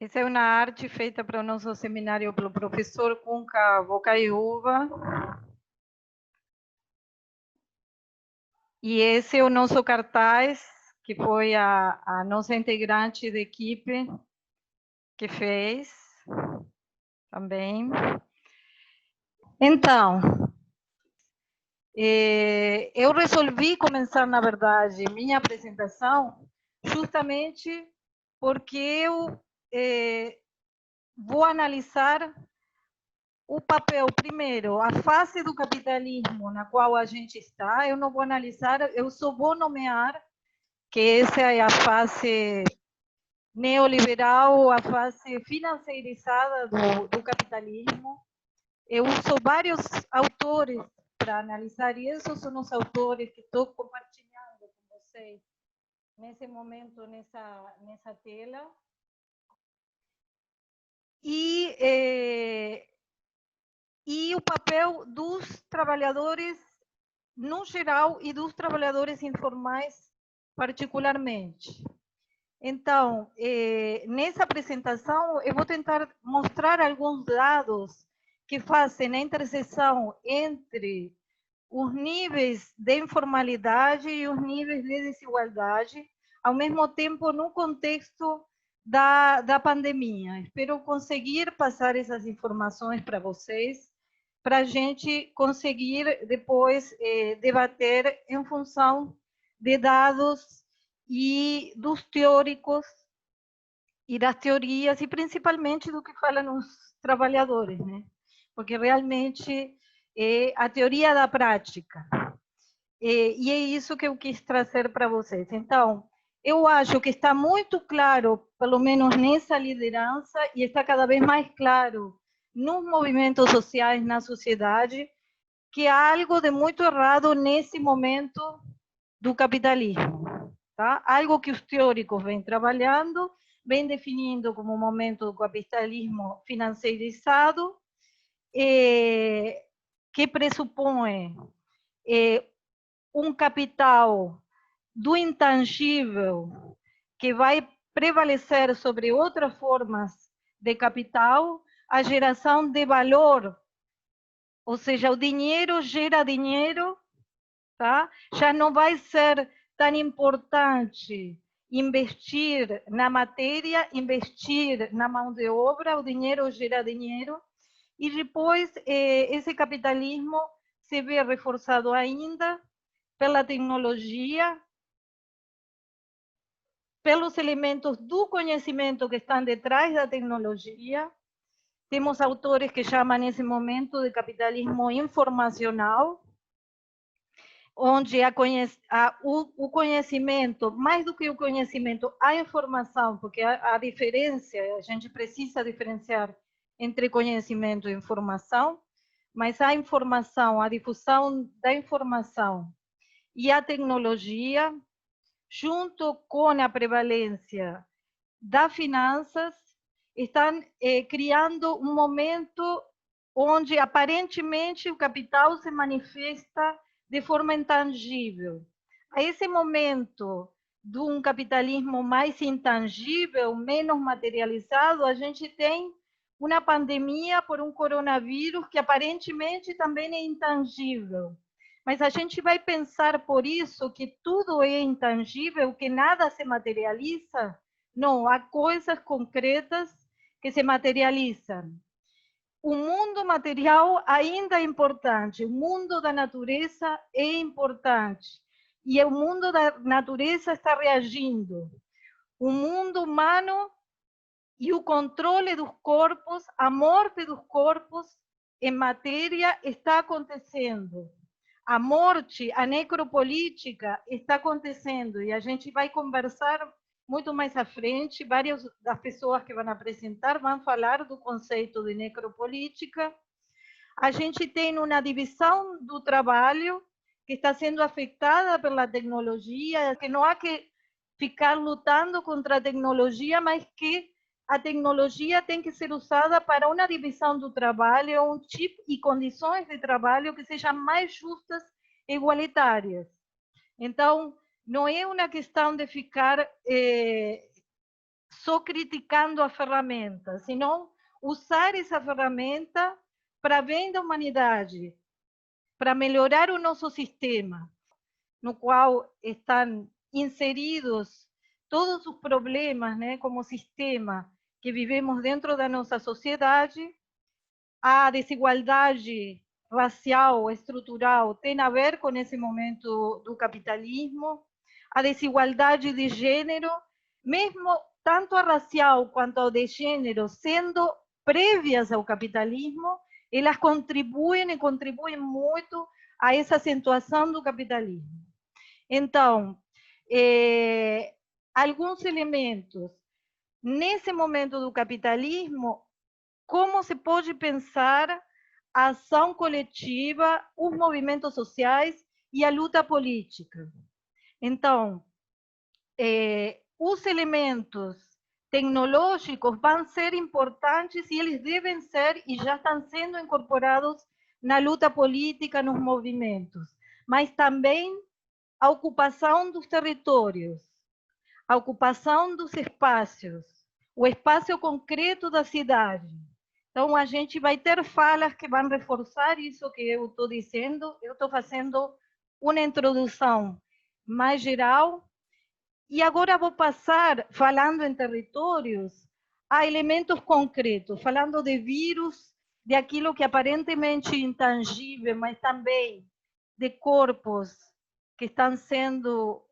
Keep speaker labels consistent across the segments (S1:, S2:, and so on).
S1: Essa é uma arte feita para o nosso seminário pelo professor Cunca Bocaiúva. E esse é o nosso cartaz, que foi a nossa integrante da equipe que fez também. Então, eu resolvi começar, na verdade, minha apresentação justamente porque eu vou analisar o papel, primeiro, a fase do capitalismo na qual a gente está. Eu não vou analisar, eu só vou nomear que essa é a fase neoliberal, a fase financeirizada do capitalismo. Eu uso vários autores para analisar, e esses são os autores que estou compartilhando com vocês nesse momento, nessa tela. E o papel dos trabalhadores no geral e dos trabalhadores informais particularmente. Então, nessa apresentação, eu vou tentar mostrar alguns dados que fazem a interseção entre os níveis de informalidade e os níveis de desigualdade, ao mesmo tempo no contexto da pandemia. Espero conseguir passar essas informações para vocês, para a gente conseguir depois debater em função de dados e dos teóricos e das teorias, e principalmente do que falam os trabalhadores, né? Porque realmente é a teoria da prática. E é isso que eu quis trazer para vocês. Então, eu acho que está muito claro, pelo menos nessa liderança, e está cada vez mais claro nos movimentos sociais, na sociedade, que há algo de muito errado nesse momento do capitalismo. Tá? Algo que os teóricos vêm trabalhando, vêm definindo como momento do capitalismo financeirizado, que pressupõe um capital do intangível que vai prevalecer sobre outras formas de capital, a geração de valor, ou seja, o dinheiro gera dinheiro, tá? Já não vai ser tão importante investir na matéria, investir na mão de obra, o dinheiro gera dinheiro, e depois esse capitalismo se vê reforçado ainda pela tecnologia, pelos elementos do conhecimento que estão detrás da tecnologia. Temos autores que chamam nesse momento de capitalismo informacional, onde o conhecimento, mais do que o conhecimento, a informação, porque a diferença, a gente precisa diferenciar entre conhecimento e informação, mas a informação, a difusão da informação e a tecnologia, junto com a prevalência das finanças, estão criando um momento onde aparentemente o capital se manifesta de forma intangível. A esse momento de um capitalismo mais intangível, menos materializado, a gente tem uma pandemia por um coronavírus que aparentemente também é intangível. Mas a gente vai pensar por isso que tudo é intangível, que nada se materializa? Não, há coisas concretas que se materializam. O mundo material ainda é importante, o mundo da natureza é importante, e o mundo da natureza está reagindo. O mundo humano e o controle dos corpos, a morte dos corpos em matéria está acontecendo. A morte, a necropolítica está acontecendo, e a gente vai conversar muito mais à frente. Várias das pessoas que vão apresentar vão falar do conceito de necropolítica. A gente tem uma divisão do trabalho que está sendo afetada pela tecnologia, que não há que ficar lutando contra a tecnologia, mas que a tecnologia tem que ser usada para uma divisão do trabalho, um tipo e condições de trabalho que sejam mais justas e igualitárias. Então, não é uma questão de ficar só criticando a ferramenta, senão usar essa ferramenta para bem da humanidade, para melhorar o nosso sistema, no qual estão inseridos todos os problemas, né, como sistema que vivemos dentro da nossa sociedade. A desigualdade racial, estrutural, tem a ver com esse momento do capitalismo. A desigualdade de gênero, mesmo tanto a racial quanto a de gênero, sendo prévias ao capitalismo, elas contribuem e contribuem muito a essa acentuação do capitalismo. Então, alguns elementos nesse momento do capitalismo, como se pode pensar a ação coletiva, os movimentos sociais e a luta política. Então, os elementos tecnológicos vão ser importantes e eles devem ser e já estão sendo incorporados na luta política, nos movimentos, mas também a ocupação dos territórios, a ocupação dos espaços, o espaço concreto da cidade. Então, a gente vai ter falas que vão reforçar isso que eu estou dizendo. Eu estou fazendo uma introdução mais geral. E agora vou passar, falando em territórios, a elementos concretos, falando de vírus, de aquilo que aparentemente é intangível, mas também de corpos que estão sendo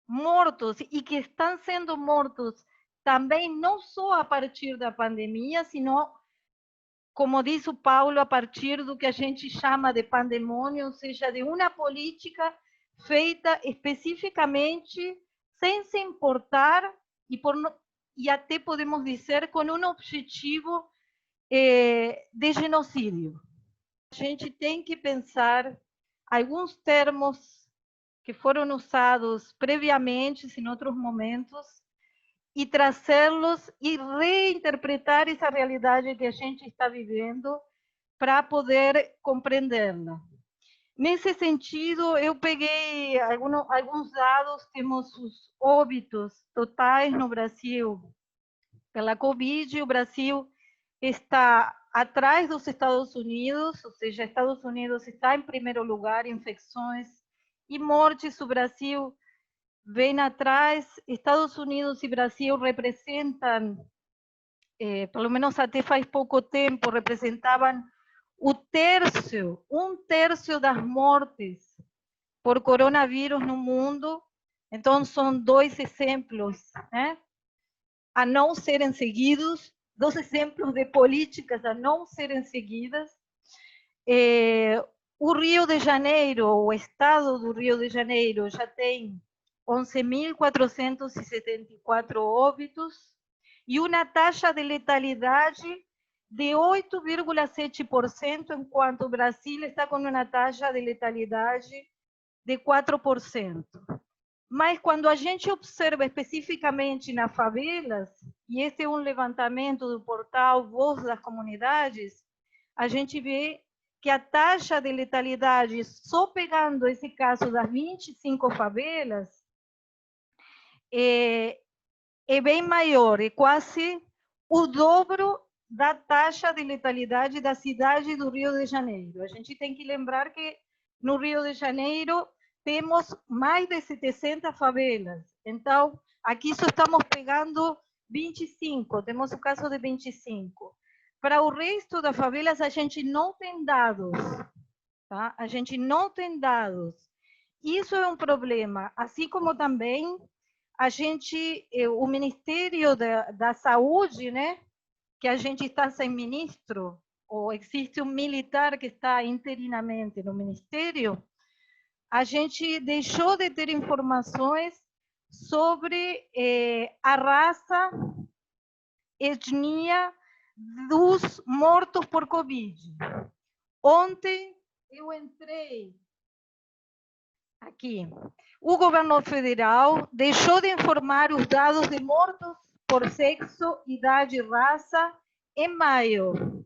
S1: mortos e que estão sendo mortos também não só a partir da pandemia, sino, como diz o Paulo, a partir do que a gente chama de pandemônio, ou seja, de uma política feita especificamente sem se importar e até podemos dizer com um objetivo de genocídio. A gente tem que pensar alguns termos que foram usados previamente em outros momentos e trazê-los e reinterpretar essa realidade que a gente está vivendo para poder compreendê-la. Nesse sentido, eu peguei alguns dados, temos os óbitos totais no Brasil pela Covid. O Brasil está atrás dos Estados Unidos, ou seja, Estados Unidos está em primeiro lugar em infecções e mortes. O Brasil vem atrás. Estados Unidos e Brasil representam, pelo menos até faz pouco tempo, representavam um terço das mortes por coronavírus no mundo. Então, são dois exemplos, né, a não serem seguidos, dois exemplos de políticas a não serem seguidas. O Rio de Janeiro, o estado do Rio de Janeiro, já tem 11.474 óbitos e uma taxa de letalidade de 8,7%, enquanto o Brasil está com uma taxa de letalidade de 4%. Mas quando a gente observa especificamente nas favelas, e esse é um levantamento do portal Voz das Comunidades, a gente vê que a taxa de letalidade, só pegando esse caso das 25 favelas, é bem maior, é quase o dobro da taxa de letalidade da cidade do Rio de Janeiro. A gente tem que lembrar que no Rio de Janeiro temos mais de 700 favelas. Então, aqui só estamos pegando 25, temos o caso de 25. Para o resto das favelas, a gente não tem dados, tá? A gente não tem dados. Isso é um problema, assim como também a gente, o Ministério da Saúde, né, que a gente está sem ministro, ou existe um militar que está interinamente no Ministério, a gente deixou de ter informações sobre a raça, etnia dos mortos por Covid. Ontem eu entrei aqui. O governo federal deixou de informar os dados de mortos por sexo, idade e raça em maio.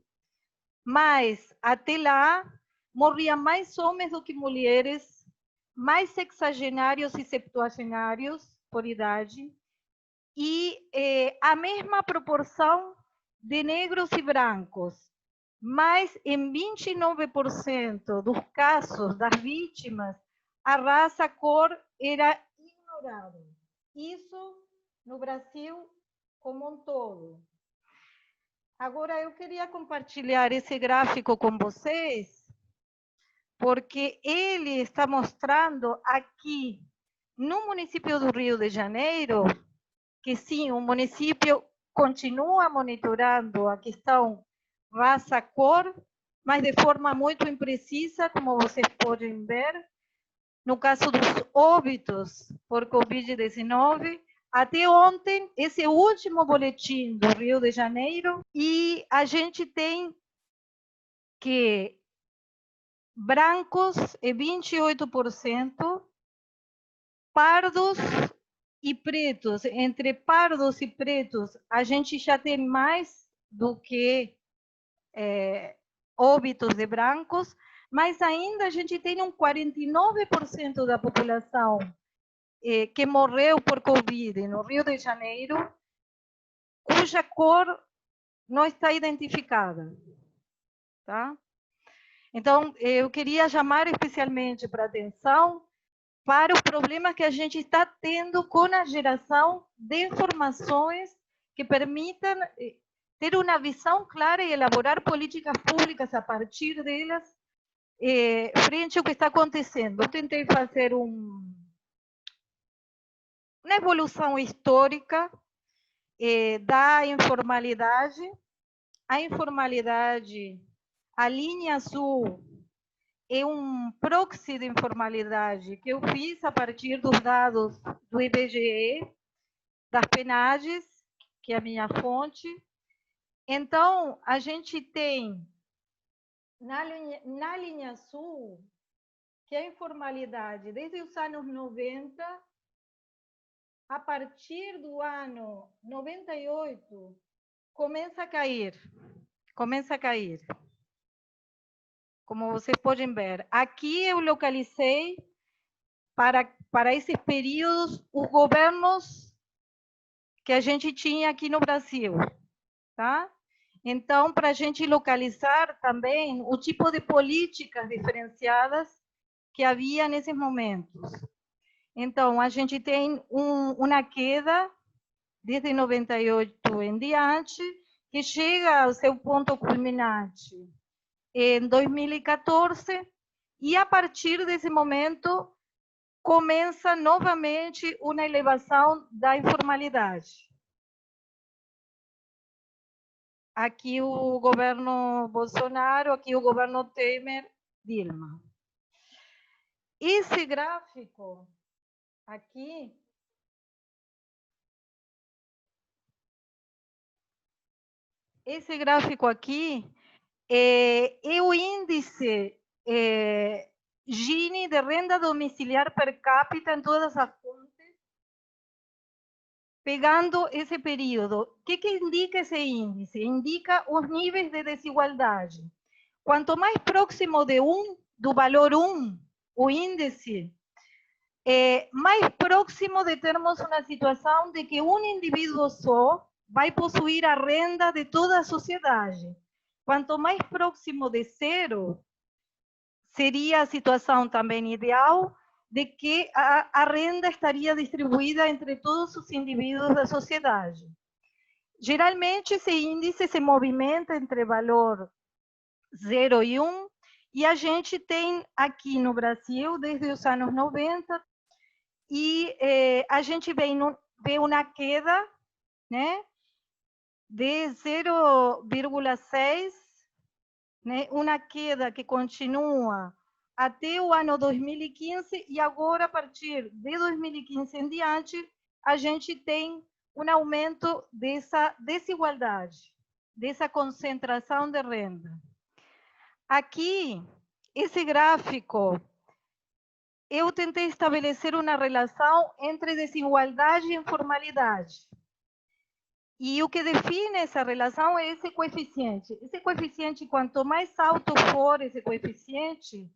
S1: Mas, até lá, morriam mais homens do que mulheres, mais sexagenários e septuagenários por idade, e a mesma proporção de negros e brancos, mas em 29% dos casos das vítimas, a raça, a cor era ignorada. Isso no Brasil como um todo. Agora, eu queria compartilhar esse gráfico com vocês, porque ele está mostrando aqui, no município do Rio de Janeiro, que sim, o município continua monitorando a questão raça-cor, mas de forma muito imprecisa, como vocês podem ver. No caso dos óbitos por Covid-19, até ontem, esse é o último boletim do Rio de Janeiro, e a gente tem que brancos é 28%, pardos e pretos, entre pardos e pretos, a gente já tem mais do que óbitos de brancos, mas ainda a gente tem um 49% da população que morreu por Covid no Rio de Janeiro, cuja cor não está identificada. Tá? Então, eu queria chamar especialmente para atenção para os problemas que a gente está tendo com a geração de informações que permitam ter uma visão clara e elaborar políticas públicas a partir delas, frente ao que está acontecendo. Eu tentei fazer uma evolução histórica da informalidade. A informalidade, a linha azul, é um proxy de informalidade que eu fiz a partir dos dados do IBGE, das PNADES, que é a minha fonte. Então, a gente tem, na linha azul, que é a informalidade desde os anos 90, a partir do ano 98, começa a cair. Começa a cair. Como vocês podem ver. Aqui eu localizei, para esses períodos, os governos que a gente tinha aqui no Brasil. Tá? Então, para a gente localizar também o tipo de políticas diferenciadas que havia nesses momentos. Então, a gente tem uma queda desde 98 em diante, que chega ao seu ponto culminante em 2014, e a partir desse momento começa novamente uma elevação da informalidade. Aqui o governo Bolsonaro, aqui o governo Temer, Dilma. Esse gráfico aqui é o índice Gini de renda domiciliar per capita em todas as fontes, pegando esse período. O que indica esse índice? Indica os níveis de desigualdade. Quanto mais próximo do valor 1, o índice, mais próximo de termos uma situação de que um indivíduo só vai possuir a renda de toda a sociedade. Quanto mais próximo de 0, seria a situação também ideal de que a renda estaria distribuída entre todos os indivíduos da sociedade. Geralmente, esse índice se movimenta entre valor 0 e 1, e a gente tem aqui no Brasil, desde os anos 90, e a gente vê uma queda, né, de 0,6, né, uma queda que continua até o ano 2015, e agora, a partir de 2015 em diante, a gente tem um aumento dessa desigualdade, dessa concentração de renda. Aqui, esse gráfico, eu tentei estabelecer uma relação entre desigualdade e informalidade. E o que define essa relação é esse coeficiente. Esse coeficiente, quanto mais alto for esse coeficiente,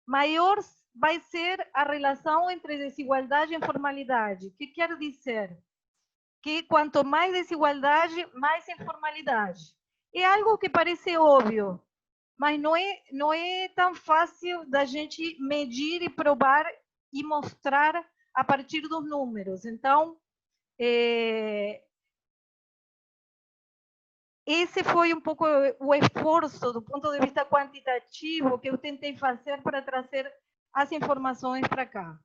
S1: maior vai ser a relação entre desigualdade e informalidade. O que quer dizer? que quanto mais desigualdade, mais informalidade. É algo que parece óbvio, mas não é tão fácil da gente medir e provar e mostrar a partir dos números. Então, esse foi um pouco o esforço do ponto de vista quantitativo que eu tentei fazer para trazer as informações para cá.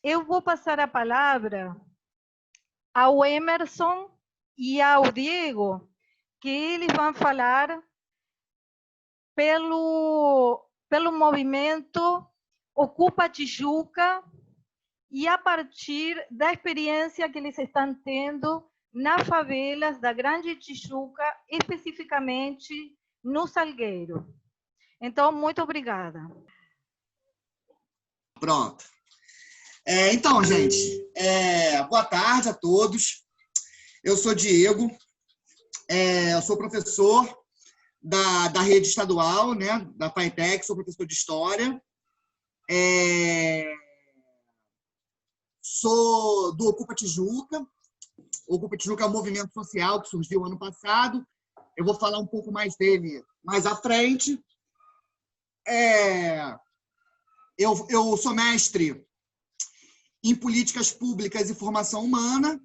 S1: Eu vou passar a palavra ao Emerson e ao Diego, que eles vão falar pelo movimento Ocupa Tijuca e a partir da experiência que eles estão tendo nas favelas da Grande Tijuca, especificamente no Salgueiro. Então, muito obrigada.
S2: Pronto. Então, gente, boa tarde a todos. Eu sou Diego, eu sou professor da rede estadual, né, da FATEC, sou professor de História. Sou do Ocupa Tijuca. O Ocupa Tijuca é um movimento social que surgiu ano passado. Eu vou falar um pouco mais dele mais à frente. Eu sou mestre em políticas públicas e formação humana.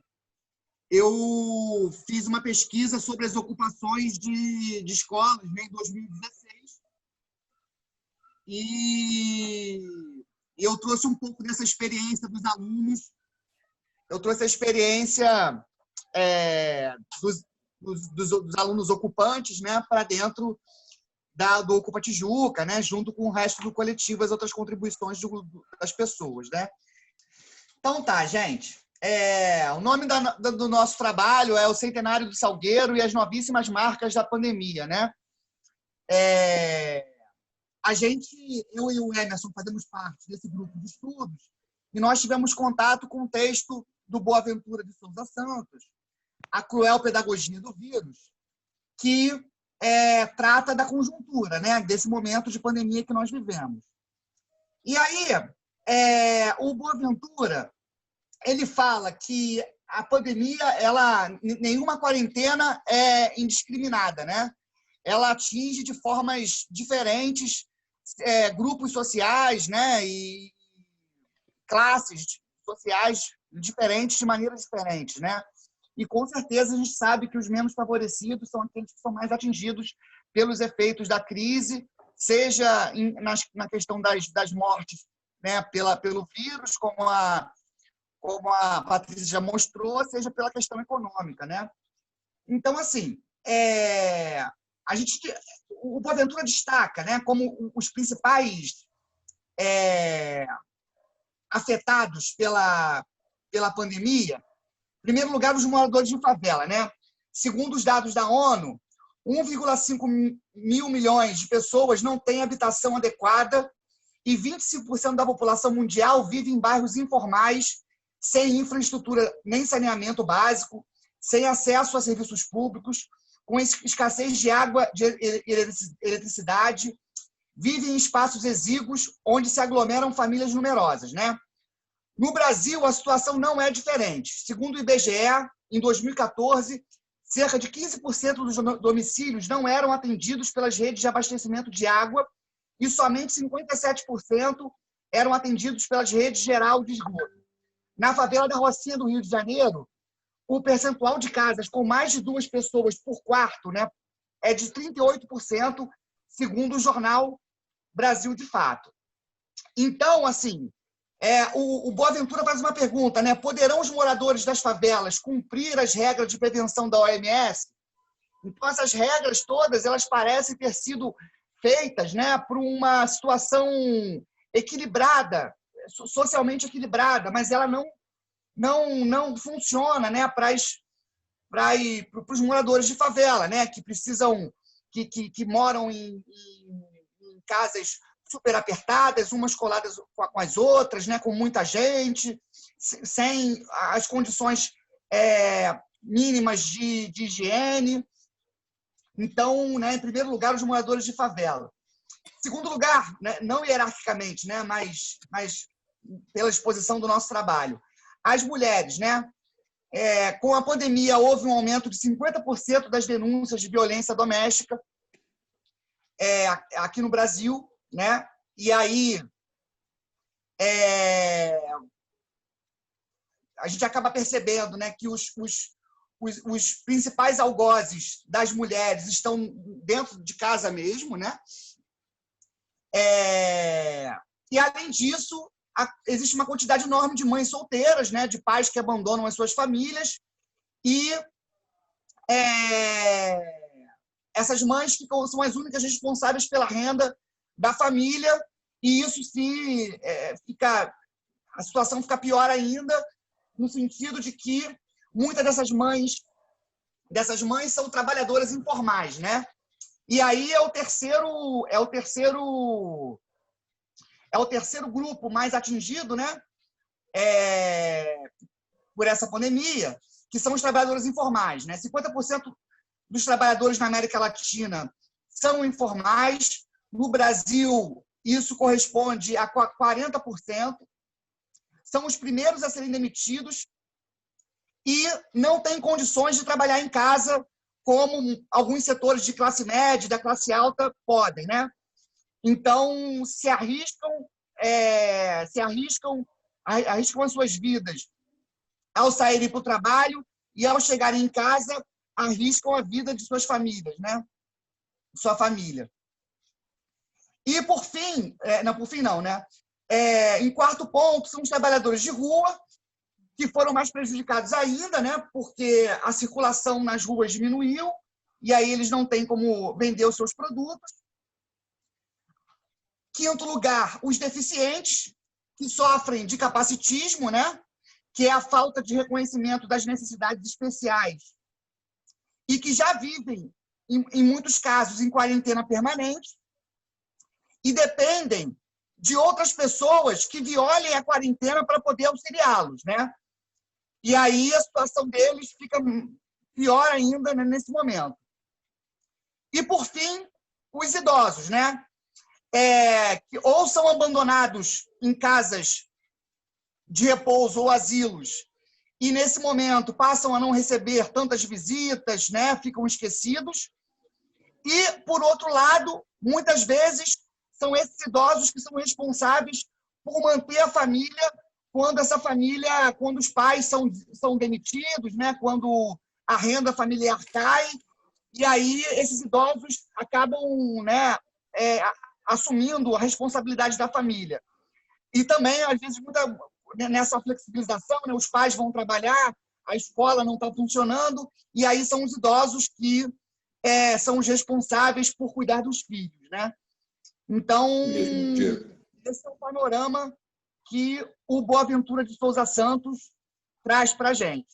S2: Eu fiz uma pesquisa sobre as ocupações de escolas, né, em 2016. E eu trouxe um pouco dessa experiência dos alunos. Eu trouxe a experiência dos alunos ocupantes, né, para dentro do Ocupa Tijuca, né, junto com o resto do coletivo, as outras contribuições das pessoas, né? Então tá, gente. O nome do nosso trabalho é o Centenário do Salgueiro e as Novíssimas Marcas da Pandemia, né? Eu e o Emerson fazemos parte desse grupo de estudos e nós tivemos contato com o texto do Boaventura de Souza Santos, A Cruel Pedagogia do Vírus, que trata da conjuntura, né, desse momento de pandemia que nós vivemos. E aí, o Boaventura, ele fala que a pandemia, nenhuma quarentena é indiscriminada, né? Ela atinge de formas diferentes grupos sociais, né, e classes sociais diferentes, de maneiras diferentes, né? E, com certeza, a gente sabe que os menos favorecidos são aqueles que são mais atingidos pelos efeitos da crise, seja na questão das mortes, né, pelo vírus, como a Patrícia já mostrou, seja pela questão econômica, né? Então, assim, o Boaventura destaca, né, como os principais afetados pela pandemia. Em primeiro lugar, os moradores de favela, né? Segundo os dados da ONU, 1,5 mil milhões de pessoas não têm habitação adequada e 25% da população mundial vive em bairros informais, sem infraestrutura nem saneamento básico, sem acesso a serviços públicos, com escassez de água e eletricidade, vivem em espaços exíguos onde se aglomeram famílias numerosas, né? No Brasil, a situação não é diferente. Segundo o IBGE, em 2014, cerca de 15% dos domicílios não eram atendidos pelas redes de abastecimento de água e somente 57% eram atendidos pelas redes gerais de esgoto. Na favela da Rocinha do Rio de Janeiro, o percentual de casas com mais de 2 pessoas por quarto, né, é de 38%, segundo o jornal Brasil de Fato. Então, assim, o Boaventura faz uma pergunta, né? Poderão os moradores das favelas cumprir as regras de prevenção da OMS? Então, essas regras todas, elas parecem ter sido feitas, né, por uma situação equilibrada, socialmente equilibrada, mas ela não funciona, né, para os moradores de favela, né, que precisam, que moram em casas super apertadas, umas coladas com as outras, né, com muita gente, sem as condições mínimas de higiene. Então, né, em primeiro lugar, os moradores de favela. Em segundo lugar, né, não hierarquicamente, né, mas pela exposição do nosso trabalho, as mulheres, né? Com a pandemia, houve um aumento de 50% das denúncias de violência doméstica aqui no Brasil, né? E aí a gente acaba percebendo, né, que os principais algozes das mulheres estão dentro de casa mesmo, né? E, além disso, existe uma quantidade enorme de mães solteiras, né, de pais que abandonam as suas famílias, e essas mães são as únicas responsáveis pela renda da família, e isso a situação fica pior ainda, no sentido de que muitas dessas mães são trabalhadoras informais, né? E aí é o terceiro grupo mais atingido, né? Por essa pandemia, que são os trabalhadores informais, né? 50% dos trabalhadores na América Latina são informais. No Brasil, isso corresponde a 40%. São os primeiros a serem demitidos e não têm condições de trabalhar em casa como alguns setores de classe média, da classe alta, podem, né? Então, arriscam as suas vidas ao saírem para o trabalho e, ao chegarem em casa, arriscam a vida de suas famílias, né? Sua família. E, por fim, né? Em quarto ponto, são os trabalhadores de rua, que foram mais prejudicados ainda, né? Porque a circulação nas ruas diminuiu e aí eles não têm como vender os seus produtos. Quinto lugar, os deficientes, que sofrem de capacitismo, né? Que é a falta de reconhecimento das necessidades especiais e que já vivem, em muitos casos, em quarentena permanente e dependem de outras pessoas que violem a quarentena para poder auxiliá-los, né? E aí a situação deles fica pior ainda, né, nesse momento. E, por fim, os idosos, né? Que ou são abandonados em casas de repouso ou asilos e, nesse momento, passam a não receber tantas visitas, né? Ficam esquecidos. E, por outro lado, muitas vezes, são esses idosos que são responsáveis por manter a família quando os pais são demitidos, né? Quando a renda familiar cai, e aí esses idosos acabam, né, assumindo a responsabilidade da família. E também, às vezes, nessa flexibilização, né, os pais vão trabalhar, a escola não está funcionando, e aí são os idosos que são os responsáveis por cuidar dos filhos, né? Então, esse é o panorama que o Boaventura de Souza Santos traz para a gente.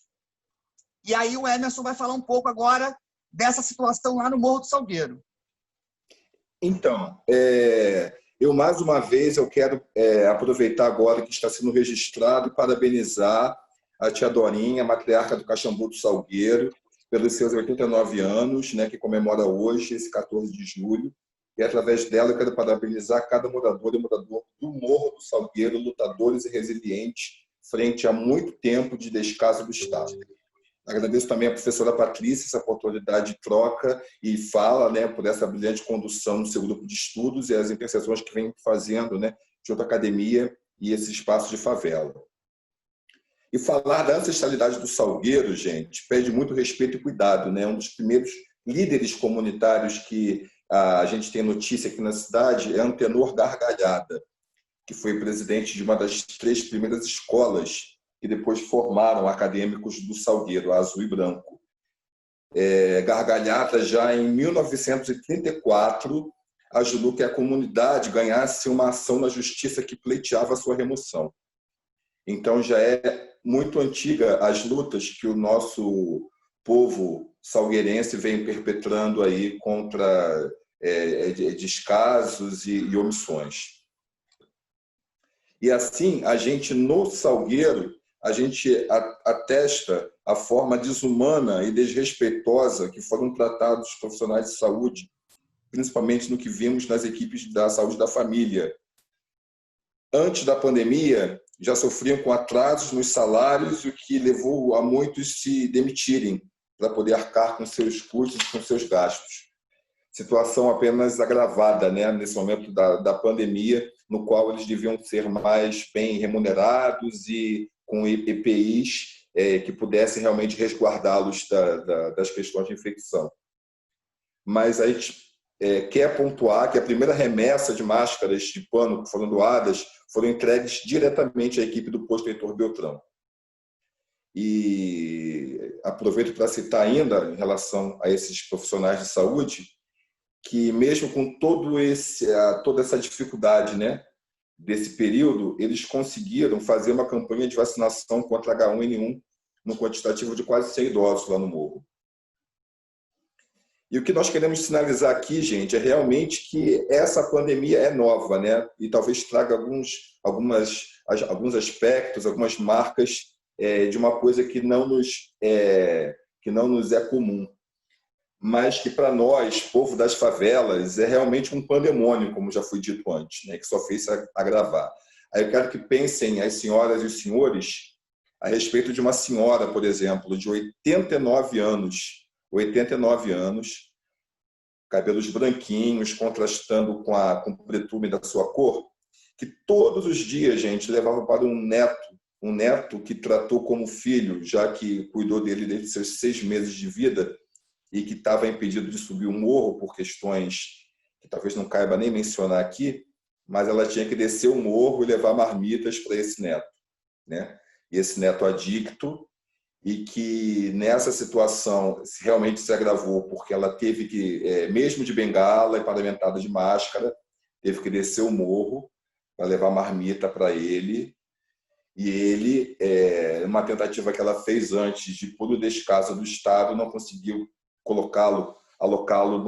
S2: E aí o Emerson vai falar um pouco agora dessa situação lá no Morro do Salgueiro.
S3: Então, eu mais uma vez quero aproveitar agora que está sendo registrado e parabenizar a tia Dorinha, matriarca do Caxambu do Salgueiro, pelos seus 89 anos, né, que comemora hoje, esse 14 de julho. E, através dela, eu quero parabenizar cada morador e morador do Morro do Salgueiro, lutadores e resilientes, frente a muito tempo de descaso do Estado. Agradeço também à professora Patrícia essa oportunidade de troca e fala, né, por essa brilhante condução no seu grupo de estudos e as interseções que vem fazendo, né, junto à academia e esse espaço de favela. E falar da ancestralidade do Salgueiro, gente, pede muito respeito e cuidado, né? Um dos primeiros líderes comunitários que a gente tem notícia aqui na cidade é Antenor Gargalhada, que foi presidente de uma das 3 primeiras escolas que depois formaram acadêmicos do Salgueiro, Azul e Branco. Gargalhada, já em 1934, ajudou que a comunidade ganhasse uma ação na justiça que pleiteava a sua remoção. Então, já é muito antiga as lutas que o nosso povo salgueirense vem perpetrando aí contra descasos e omissões. E assim, a gente no Salgueiro, a gente atesta a forma desumana e desrespeitosa que foram tratados os profissionais de saúde, principalmente no que vimos nas equipes da saúde da família. Antes da pandemia, já sofriam com atrasos nos salários, o que levou a muitos se demitirem para poder arcar com seus custos, com seus gastos. Situação apenas agravada, né, nesse momento da pandemia, no qual eles deviam ser mais bem remunerados e com EPIs que pudessem realmente resguardá-los das questões de infecção. Mas a gente quer pontuar que a primeira remessa de máscaras de pano que foram doadas foram entregues diretamente à equipe do posto Heitor Beltrão. E aproveito para citar ainda, em relação a esses profissionais de saúde, que mesmo com toda essa dificuldade, né, desse período, eles conseguiram fazer uma campanha de vacinação contra H1N1 no quantitativo de quase 100 idosos lá no Morro. E o que nós queremos sinalizar aqui, gente, é realmente que essa pandemia é nova, né? E talvez traga alguns aspectos, algumas marcas de uma coisa que não nos é comum, mas que para nós, povo das favelas, é realmente um pandemônio, como já foi dito antes, né? Que só fez se agravar. Aí eu quero que pensem as senhoras e os senhores a respeito de uma senhora, por exemplo, de 89 anos, cabelos branquinhos, contrastando com o pretume da sua cor, que todos os dias, gente, levava para um neto que tratou como filho, já que cuidou dele desde seus 6 meses de vida e que estava impedido de subir o morro por questões que talvez não caiba nem mencionar aqui, mas ela tinha que descer o morro e levar marmitas para esse neto, né? E esse neto adicto, e que nessa situação realmente se agravou porque ela teve que, mesmo de bengala e paramentada de máscara, teve que descer o morro para levar marmita para ele. E ele, uma tentativa que ela fez antes de puro descaso do Estado, não conseguiu alocá-lo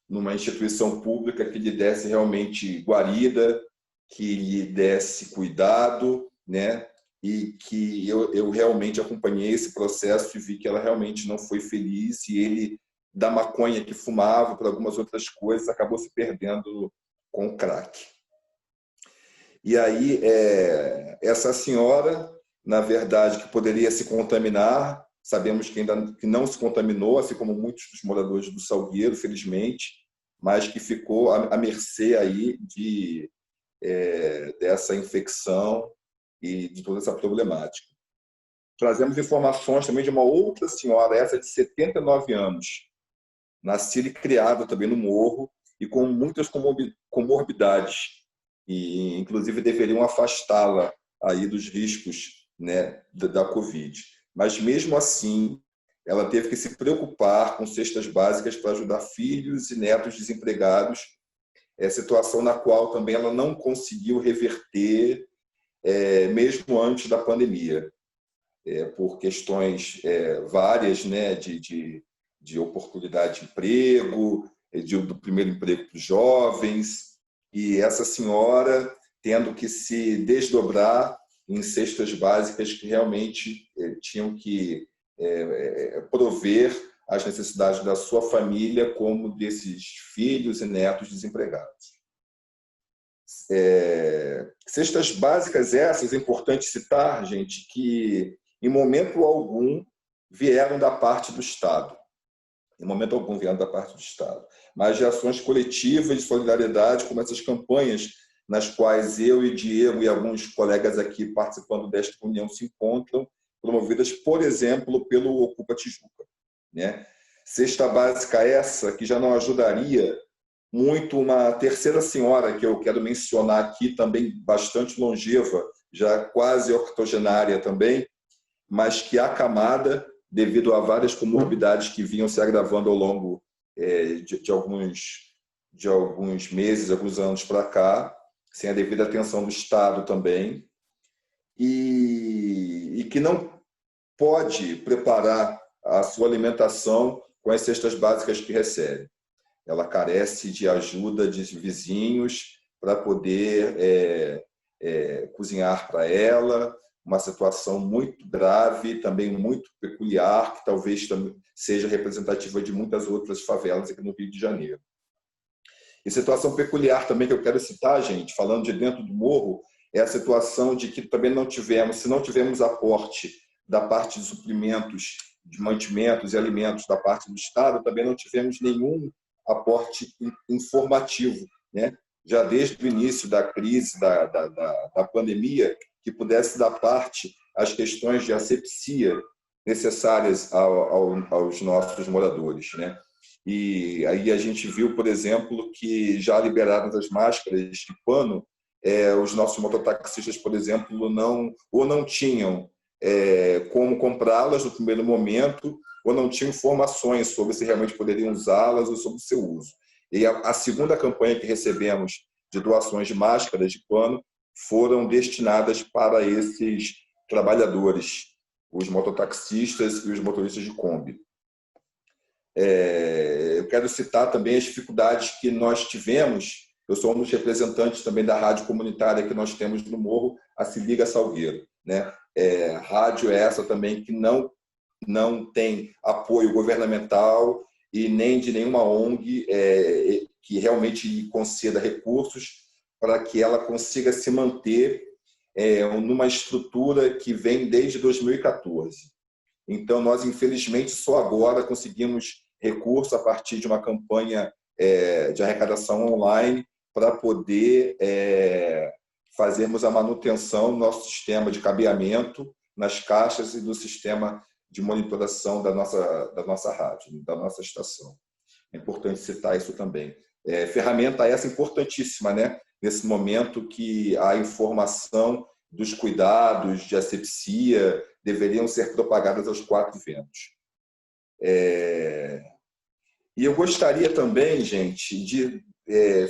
S3: numa instituição pública que lhe desse realmente guarida, que lhe desse cuidado, né? E que eu realmente acompanhei esse processo e vi que ela realmente não foi feliz, e ele, da maconha que fumava para algumas outras coisas, acabou se perdendo com o crack. E aí, essa senhora, na verdade, que poderia se contaminar, sabemos que ainda que não se contaminou, assim como muitos dos moradores do Salgueiro, felizmente, mas que ficou à mercê aí dessa infecção e de toda essa problemática. Trazemos informações também de uma outra senhora, essa de 79 anos, nascida e criada também no Morro e com muitas comorbidades, e inclusive deveriam afastá-la aí dos riscos, né, da Covid. Mas mesmo assim, ela teve que se preocupar com cestas básicas para ajudar filhos e netos desempregados, situação na qual também ela não conseguiu reverter, mesmo antes da pandemia, por questões várias, né, de oportunidade de emprego, do primeiro emprego para os jovens, e essa senhora tendo que se desdobrar em cestas básicas que realmente tinham que prover as necessidades da sua família, como desses filhos e netos desempregados. Cestas básicas essas, é importante citar, gente, que em momento algum vieram da parte do Estado. Em momento algum vieram da parte do Estado. Mas de ações coletivas de solidariedade, como essas campanhas nas quais eu e Diego e alguns colegas aqui participando desta reunião se encontram, promovidas, por exemplo, pelo Ocupa Tijuca, né? Cesta básica essa que já não ajudaria muito uma terceira senhora que eu quero mencionar aqui, também bastante longeva, já quase octogenária também, mas que acamada devido a várias comorbidades que vinham se agravando ao longo de alguns meses, alguns anos para cá, sem a devida atenção do Estado também, e que não pode preparar a sua alimentação com as cestas básicas que recebe. Ela carece de ajuda de vizinhos para poder cozinhar para ela, uma situação muito grave, também muito peculiar, que talvez seja representativa de muitas outras favelas aqui no Rio de Janeiro. E situação peculiar também que eu quero citar, gente, falando de dentro do morro, é a situação de que também se não tivemos aporte da parte de suprimentos, de mantimentos e alimentos da parte do Estado, também não tivemos nenhum aporte informativo, né? Já desde o início da crise, da pandemia, que pudesse dar parte às questões de asepsia necessárias aos nossos moradores, né? E aí a gente viu, por exemplo, que já liberaram as máscaras de pano, os nossos mototaxistas, por exemplo, não tinham como comprá-las no primeiro momento, ou não tinham informações sobre se realmente poderiam usá-las ou sobre o seu uso. E a segunda campanha que recebemos de doações de máscaras de pano foram destinadas para esses trabalhadores, os mototaxistas e os motoristas de Kombi. Eu quero citar também as dificuldades que nós tivemos. Eu sou um dos representantes também da rádio comunitária que nós temos no Morro, a Se Liga Salgueiro, né? Rádio é essa também que não tem apoio governamental e nem de nenhuma ONG que realmente conceda recursos para que ela consiga se manter numa estrutura que vem desde 2014. Então, nós, infelizmente, só agora conseguimos recurso a partir de uma campanha de arrecadação online para poder fazermos a manutenção do nosso sistema de cabeamento nas caixas e do sistema de monitoração da nossa rádio, da nossa estação. É importante citar isso também. Ferramenta essa importantíssima, né? Nesse momento que a informação dos cuidados de asepsia deveriam ser propagadas aos quatro ventos. E eu gostaria também, gente, de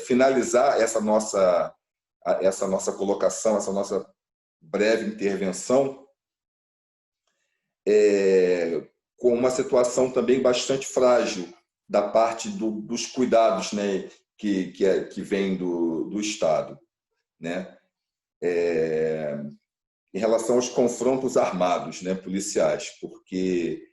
S3: finalizar essa nossa colocação, essa nossa breve intervenção, com uma situação também bastante frágil da parte dos cuidados, né, que vem do Estado, né? Em relação aos confrontos armados, né, policiais, porque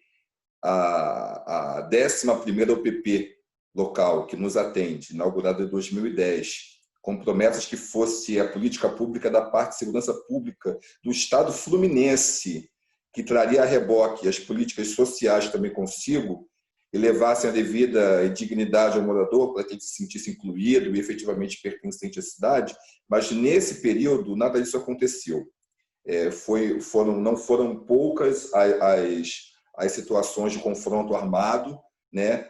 S3: a 11ª OPP local que nos atende, inaugurada em 2010, com promessas que fosse a política pública da parte de segurança pública do Estado fluminense, que traria a reboque as políticas sociais também consigo, e levassem a devida dignidade ao morador para que ele se sentisse incluído e efetivamente pertencente à cidade, mas nesse período nada disso aconteceu. Não foram poucas as situações de confronto armado, né?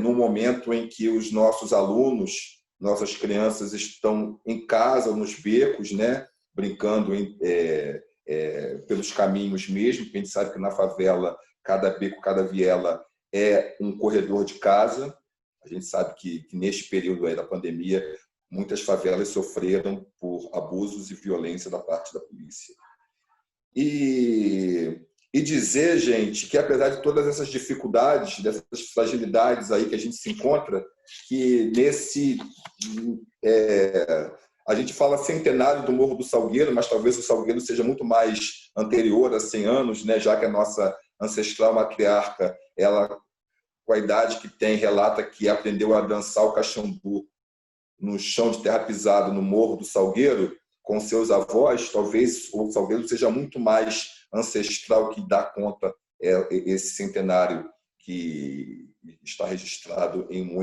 S3: No momento em que os nossos alunos, nossas crianças estão em casa, nos becos, né? Brincando pelos caminhos mesmo, porque a gente sabe que na favela, cada beco, cada viela é um corredor de casa. A gente sabe que neste período aí da pandemia, muitas favelas sofreram por abusos e violência da parte da polícia. E dizer, gente, que apesar de todas essas dificuldades, dessas fragilidades aí que a gente se encontra, que a gente fala centenário do Morro do Salgueiro, mas talvez o Salgueiro seja muito mais anterior a 100 anos, né? Já que a nossa ancestral matriarca, ela, com a idade que tem, relata que aprendeu a dançar o caxambu no chão de terra pisada no Morro do Salgueiro, com seus avós. Talvez o Salgueiro seja muito mais ancestral, que dá conta esse centenário que está registrado em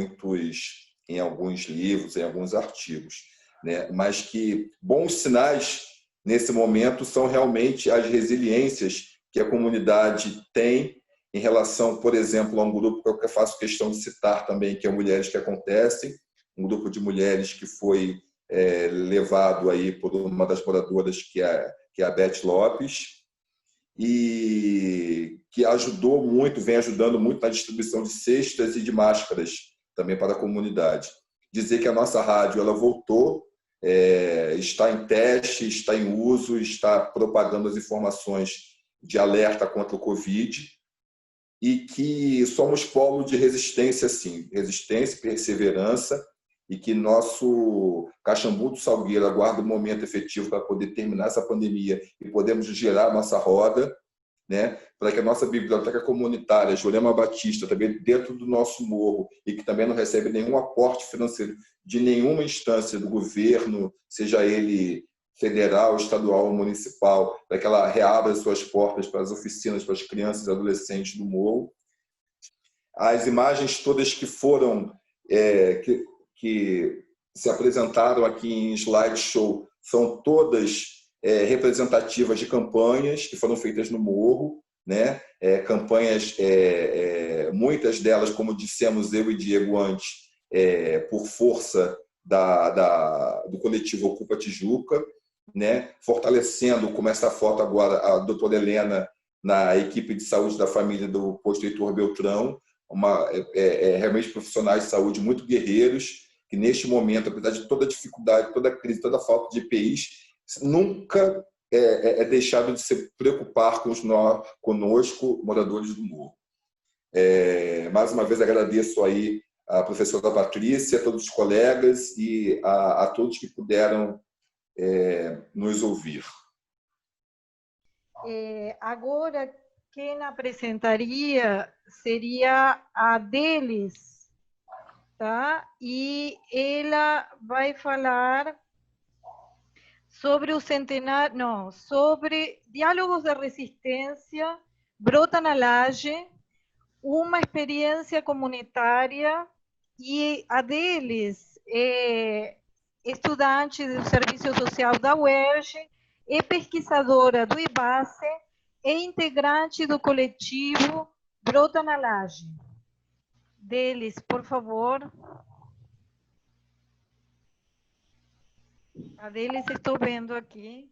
S3: alguns livros, em alguns artigos, né? Mas que bons sinais nesse momento são realmente as resiliências que a comunidade tem em relação, por exemplo, a um grupo que eu faço questão de citar também, que é Mulheres que Acontecem, um grupo de mulheres que foi levado aí por uma das moradoras, que é a Beth Lopes, e que ajudou muito, vem ajudando muito na distribuição de cestas e de máscaras também para a comunidade. Dizer que a nossa rádio ela voltou, está em teste, está em uso, está propagando as informações de alerta contra o Covid, e que somos polo de resistência, sim, resistência e perseverança, e que nosso Caxambu do Salgueiro aguarda o momento efetivo para poder terminar essa pandemia e podermos girar a nossa roda, né? Para que a nossa biblioteca comunitária, Jurema Batista, também dentro do nosso morro, e que também não recebe nenhum aporte financeiro de nenhuma instância do governo, seja ele federal, estadual ou municipal, para que ela reabra suas portas para as oficinas para as crianças e adolescentes do Morro. As imagens todas que foram que se apresentaram aqui em slideshow são todas representativas de campanhas que foram feitas no Morro, né? Campanhas, muitas delas, como dissemos eu e Diego antes, por força do coletivo Ocupa Tijuca, né? Fortalecendo, como essa foto agora, a doutora Helena na equipe de saúde da família do posto Heitor Beltrão, realmente profissionais de saúde muito guerreiros, que neste momento, apesar de toda a dificuldade, toda a crise, toda a falta de EPIs, nunca deixado de se preocupar conosco, moradores do Morro. Mais uma vez agradeço aí a professora Patrícia, a todos os colegas e a todos que puderam nos ouvir.
S1: Agora, quem apresentaria seria a Delis, tá? E ela vai falar sobre o centenário, não, sobre Diálogos de Resistência, Brota na Laje, uma experiência comunitária, e a Delis é estudante do Serviço Social da UERJ, é pesquisadora do IBACE, é integrante do coletivo Brota na Laje. Delis, por favor. A Delis, estou vendo aqui.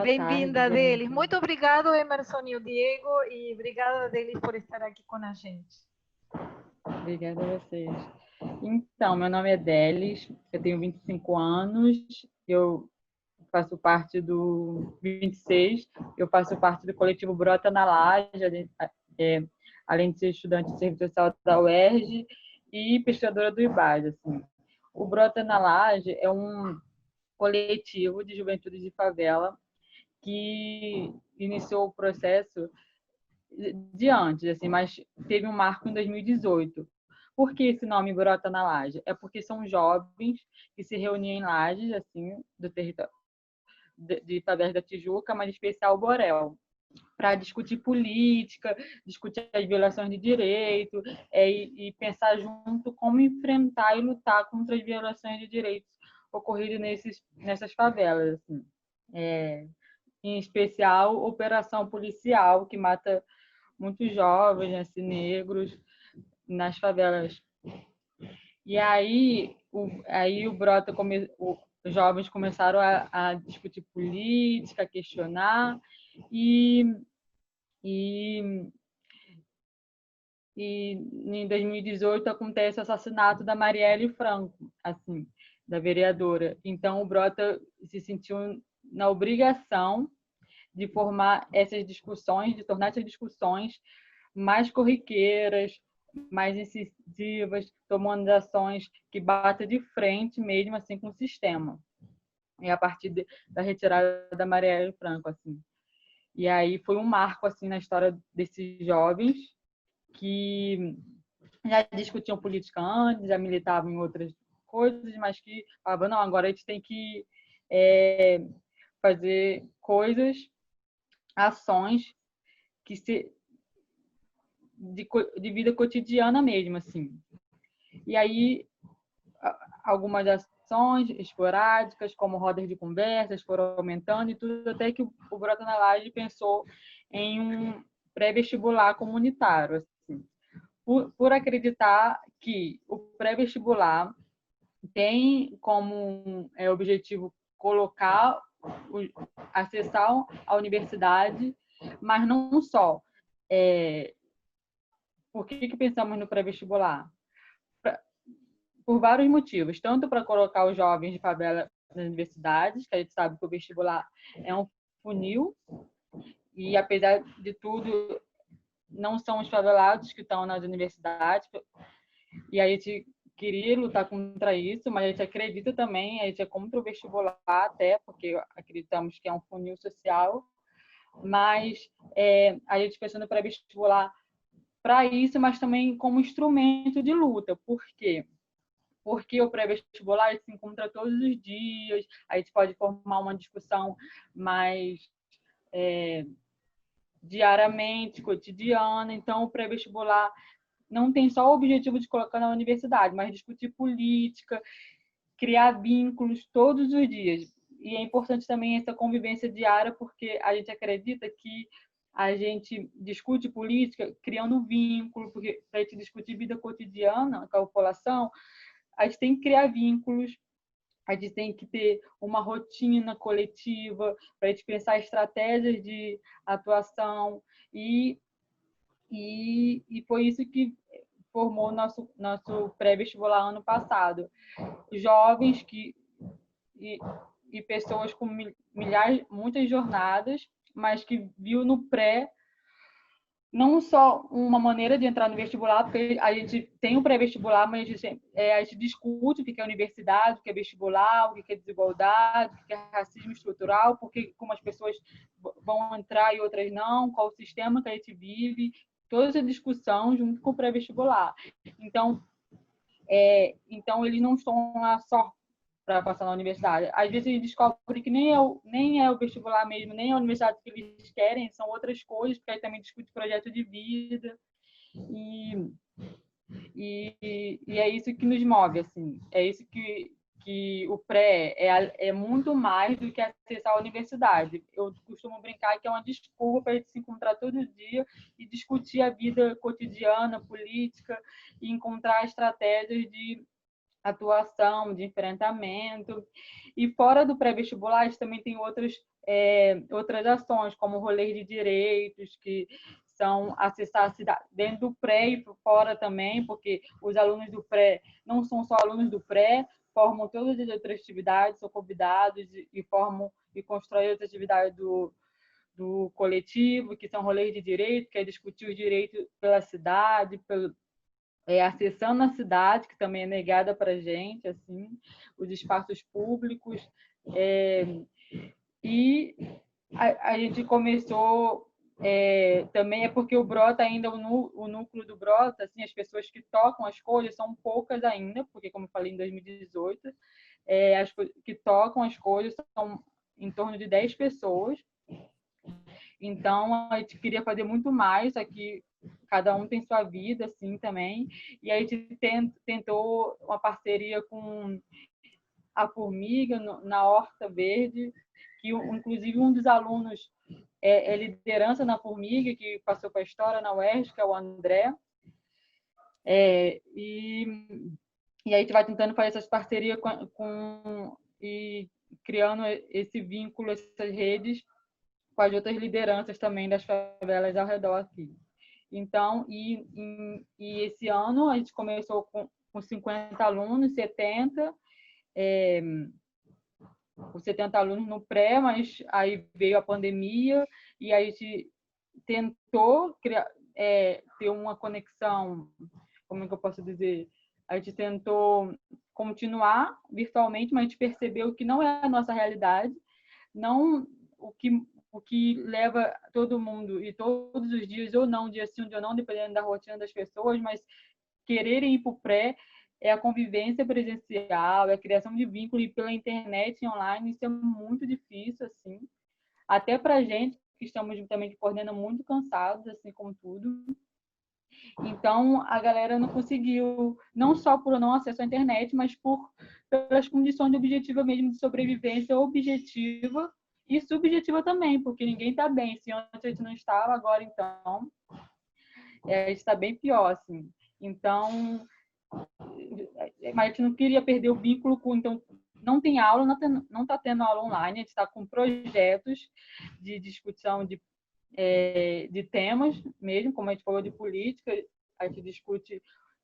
S1: Bem-vinda, Delis. Muito obrigado, Emerson e o Diego, e obrigada, Delis, por estar aqui com a gente.
S4: Obrigada a vocês. Então, meu nome é Delis, eu tenho 25 anos, eu faço parte do 26, eu faço parte do coletivo Brota na Laje, além de ser estudante de serviço social da UERJ e pesquisadora do IBASE. Assim. O Brota na Laje é um coletivo de juventude de favela que iniciou o processo de antes, assim, mas teve um marco em 2018. Por que esse nome Brota na Laje? É porque são jovens que se reuniam em lajes, assim, do território de favelas da Tijuca, mas em especial Borel, para discutir política, discutir as violações de direito e pensar junto como enfrentar e lutar contra as violações de direitos ocorridas nessas favelas. Assim. Em especial, operação policial, que mata muitos jovens, assim, negros, nas favelas. E aí o Brota os jovens começaram a discutir política, a questionar, e em 2018 acontece o assassinato da Marielle Franco, assim, da vereadora. Então o Brota se sentiu na obrigação de formar essas discussões, de tornar essas discussões mais corriqueiras, mais incisivas, tomando ações que batem de frente mesmo assim com o sistema. E a partir da retirada da Marielle Franco, assim. E aí foi um marco assim na história desses jovens que já discutiam política antes, já militavam em outras coisas, mas que falavam, não, agora a gente tem que fazer coisas, ações que de vida cotidiana mesmo, assim. E aí, algumas ações esporádicas, como rodas de conversas, foram aumentando e tudo, até que o Brota na Laje pensou em um pré-vestibular comunitário, assim, por acreditar que o pré-vestibular tem como objetivo colocar, acessar a universidade, mas não só. Por que pensamos no pré-vestibular? Por vários motivos, tanto para colocar os jovens de favela nas universidades, que a gente sabe que o vestibular é um funil, e apesar de tudo, não são os favelados que estão nas universidades, e a gente queria lutar contra isso, mas a gente acredita também, a gente é contra o vestibular até, porque acreditamos que é um funil social, mas a gente pensa no pré-vestibular para isso, mas também como instrumento de luta. Por quê? porque o pré-vestibular a gente se encontra todos os dias, a gente pode formar uma discussão mais diariamente, cotidiana. Então, o pré-vestibular não tem só o objetivo de colocar na universidade, mas discutir política, criar vínculos todos os dias. E é importante também essa convivência diária, porque a gente acredita que a gente discute política criando um vínculo, porque para a gente discutir vida cotidiana com a população, a gente tem que criar vínculos, a gente tem que ter uma rotina coletiva para a gente pensar estratégias de atuação e foi isso que formou nosso pré-vestibular ano passado. Jovens e pessoas com muitas jornadas, mas que viu no pré não só uma maneira de entrar no vestibular, porque a gente tem um pré-vestibular, mas a gente discute o que é universidade, o que é vestibular, o que é desigualdade, o que é racismo estrutural, porque como as pessoas vão entrar e outras não, qual o sistema que a gente vive, toda essa discussão junto com o pré-vestibular. Então, eles não estão lá só para passar na universidade. Às vezes eles descobrem que nem é o vestibular mesmo, nem é a universidade que eles querem, são outras coisas, porque aí também discute projeto de vida. E é isso que nos move, assim. É isso que o pré é muito mais do que acessar a universidade. Eu costumo brincar que é uma desculpa para a gente se encontrar todo dia e discutir a vida cotidiana, política, e encontrar estratégias de atuação, de enfrentamento. E fora do pré-vestibular, a gente também tem outras ações, como rolês de direitos, que são acessar a cidade dentro do pré e fora também, porque os alunos do pré não são só alunos do pré, formam todas as outras atividades, são convidados e constroem outras atividades do coletivo, que são rolês de direito, que é discutir os direitos pela cidade, acessando a cidade, que também é negada para a gente, assim, os espaços públicos. E a gente começou também porque o Brota ainda, o núcleo do Brota, assim, as pessoas que tocam as coisas são poucas ainda, porque, como eu falei, em 2018, as que tocam as coisas são em torno de 10 pessoas. Então, a gente queria fazer muito mais aqui, cada um tem sua vida, assim, também. E a gente tentou uma parceria com a Formiga, na Horta Verde, que, inclusive, um dos alunos é liderança na Formiga, que passou para a história na UERJ, que é o André. E a gente vai tentando fazer essas parcerias e criando esse vínculo, essas redes, com as outras lideranças também das favelas ao redor aqui. Então, esse ano a gente começou com 50 alunos, 70, com 70 alunos no pré, mas aí veio a pandemia e a gente tentou ter uma conexão, como é que eu posso dizer? A gente tentou continuar virtualmente, mas a gente percebeu que não é a nossa realidade, não o que leva todo mundo, e todos os dias, ou não, dia sim, dia não, dependendo da rotina das pessoas, mas quererem ir para o pré é a convivência presencial, é a criação de vínculo, e pela internet e online, isso é muito difícil, assim, até para a gente, que estamos também coordenando muito cansados, assim, com tudo. Então, a galera não conseguiu, não só por não acesso à internet, mas pelas condições objetivas mesmo de sobrevivência objetiva, e subjetiva também, porque ninguém está bem. Se antes a gente não estava, agora então a gente está bem pior, assim. Então, mas a gente não queria perder o vínculo então não tem aula, não está tendo aula online, a gente está com projetos de discussão de temas mesmo, como a gente falou de política, a gente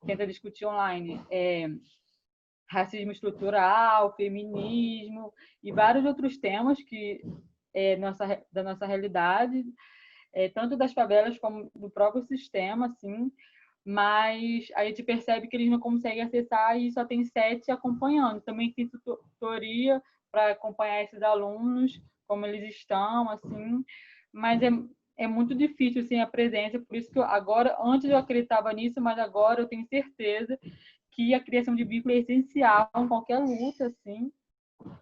S4: tenta discutir online racismo estrutural, feminismo e vários outros temas que da nossa realidade, tanto das favelas como do próprio sistema, assim, mas a gente percebe que eles não conseguem acessar e só tem 7 acompanhando. Também tem tutoria para acompanhar esses alunos, como eles estão, assim, mas é muito difícil assim, a presença, por isso que agora, antes eu acreditava nisso, mas agora eu tenho certeza que a criação de vínculo é essencial em qualquer luta, assim,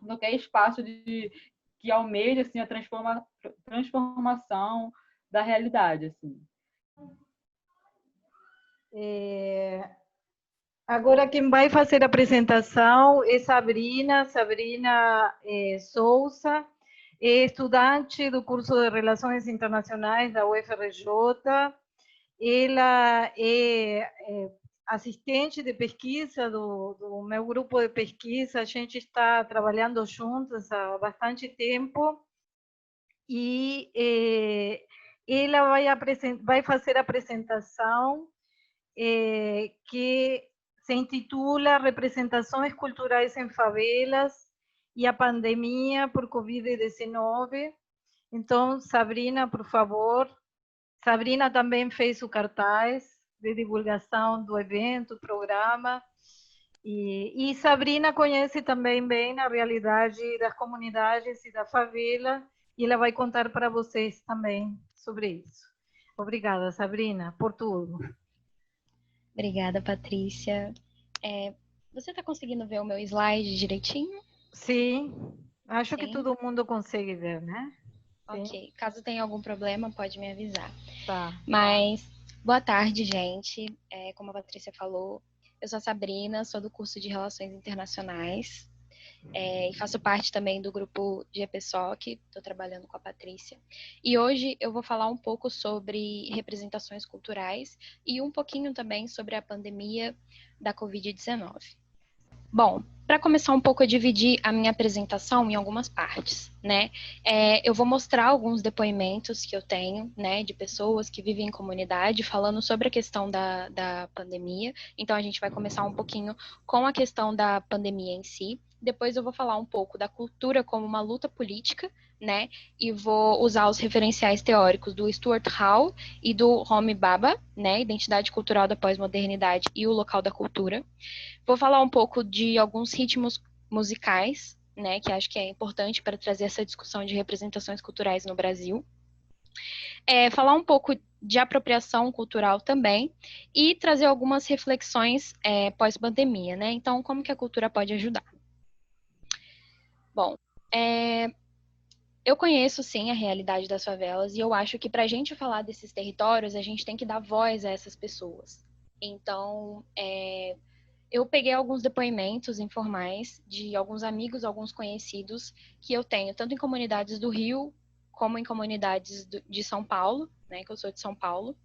S4: em qualquer espaço que almeja assim, a transformação da realidade. Assim.
S1: Agora quem vai fazer a apresentação é Sabrina Souza, é estudante do curso de Relações Internacionais da UFRJ. Ela é assistente de pesquisa do meu grupo de pesquisa. A gente está trabalhando juntas há bastante tempo e ela vai fazer a apresentação que se intitula Representações Culturais em Favelas e a Pandemia por Covid-19. Então, Sabrina, por favor. Sabrina também fez o cartaz de divulgação do evento, programa. E Sabrina conhece também bem a realidade das comunidades e da favela, e ela vai contar para vocês também sobre isso. Obrigada, Sabrina, por tudo.
S5: Obrigada, Patrícia. Você está conseguindo ver o meu slide direitinho?
S1: Sim, acho
S5: Sim?
S1: que todo mundo consegue ver, né?
S5: Ok,
S1: Sim.
S5: caso tenha algum problema, pode me avisar.
S1: Tá.
S5: Mas, boa tarde, gente. Como a Patrícia falou, eu sou a Sabrina, sou do curso de Relações Internacionais e faço parte também do grupo de EPSOC, estou trabalhando com a Patrícia. E hoje eu vou falar um pouco sobre representações culturais e um pouquinho também sobre a pandemia da Covid-19. Bom, para começar um pouco a dividir a minha apresentação em algumas partes, né? Eu vou mostrar alguns depoimentos que eu tenho, né, de pessoas que vivem em comunidade falando sobre a questão da pandemia. Então, a gente vai começar um pouquinho com a questão da pandemia em si. Depois eu vou falar um pouco da cultura como uma luta política, né? E vou usar os referenciais teóricos do Stuart Hall e do Homi Bhabha, né? Identidade cultural da pós-modernidade e o local da cultura. Vou falar um pouco de alguns ritmos musicais, né, que acho que é importante para trazer essa discussão de representações culturais no Brasil. Falar um pouco de apropriação cultural também e trazer algumas reflexões pós-pandemia, né? Então, como que a cultura pode ajudar? Bom, eu conheço, sim, a realidade das favelas e eu acho que para a gente falar desses territórios, a gente tem que dar voz a essas pessoas. Então, eu peguei alguns depoimentos informais de alguns amigos, alguns conhecidos que eu tenho, tanto em comunidades do Rio, como em comunidades de São Paulo, né, que eu sou de São Paulo.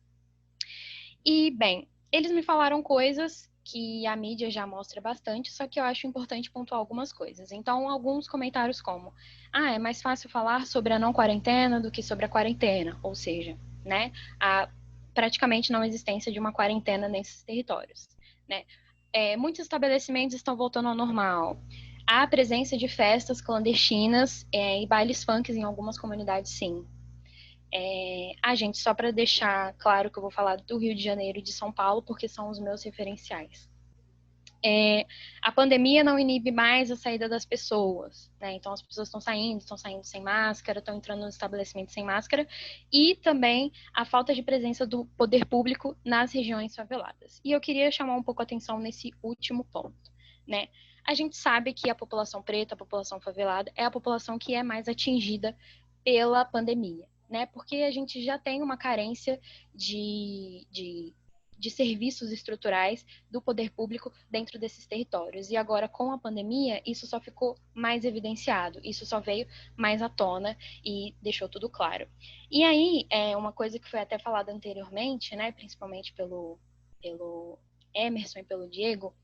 S5: E, bem, eles me falaram coisas que a mídia já mostra bastante, só que eu acho importante pontuar algumas coisas. Então, alguns comentários como, é mais fácil falar sobre a não quarentena do que sobre a quarentena, ou seja, né, a praticamente não existência de uma quarentena nesses territórios, né. Muitos estabelecimentos estão voltando ao normal. Há a presença de festas clandestinas e bailes funk em algumas comunidades, sim. Gente, só para deixar claro que eu vou falar do Rio de Janeiro e de São Paulo, porque são os meus referenciais. A pandemia não inibe mais a saída das pessoas, né? Então as pessoas estão saindo sem máscara, estão entrando nos estabelecimentos sem máscara, e também a falta de presença do poder público nas regiões faveladas. E eu queria chamar um pouco a atenção nesse último ponto, né? A gente sabe que a população preta, a população favelada, é a população que é mais atingida pela pandemia, né? Porque a gente já tem uma carência de serviços estruturais do poder público dentro desses territórios. E agora, com a pandemia, isso só ficou mais evidenciado, isso só veio mais à tona e deixou tudo claro. E aí, uma coisa que foi até falada anteriormente, né, principalmente pelo Emerson e pelo Diego,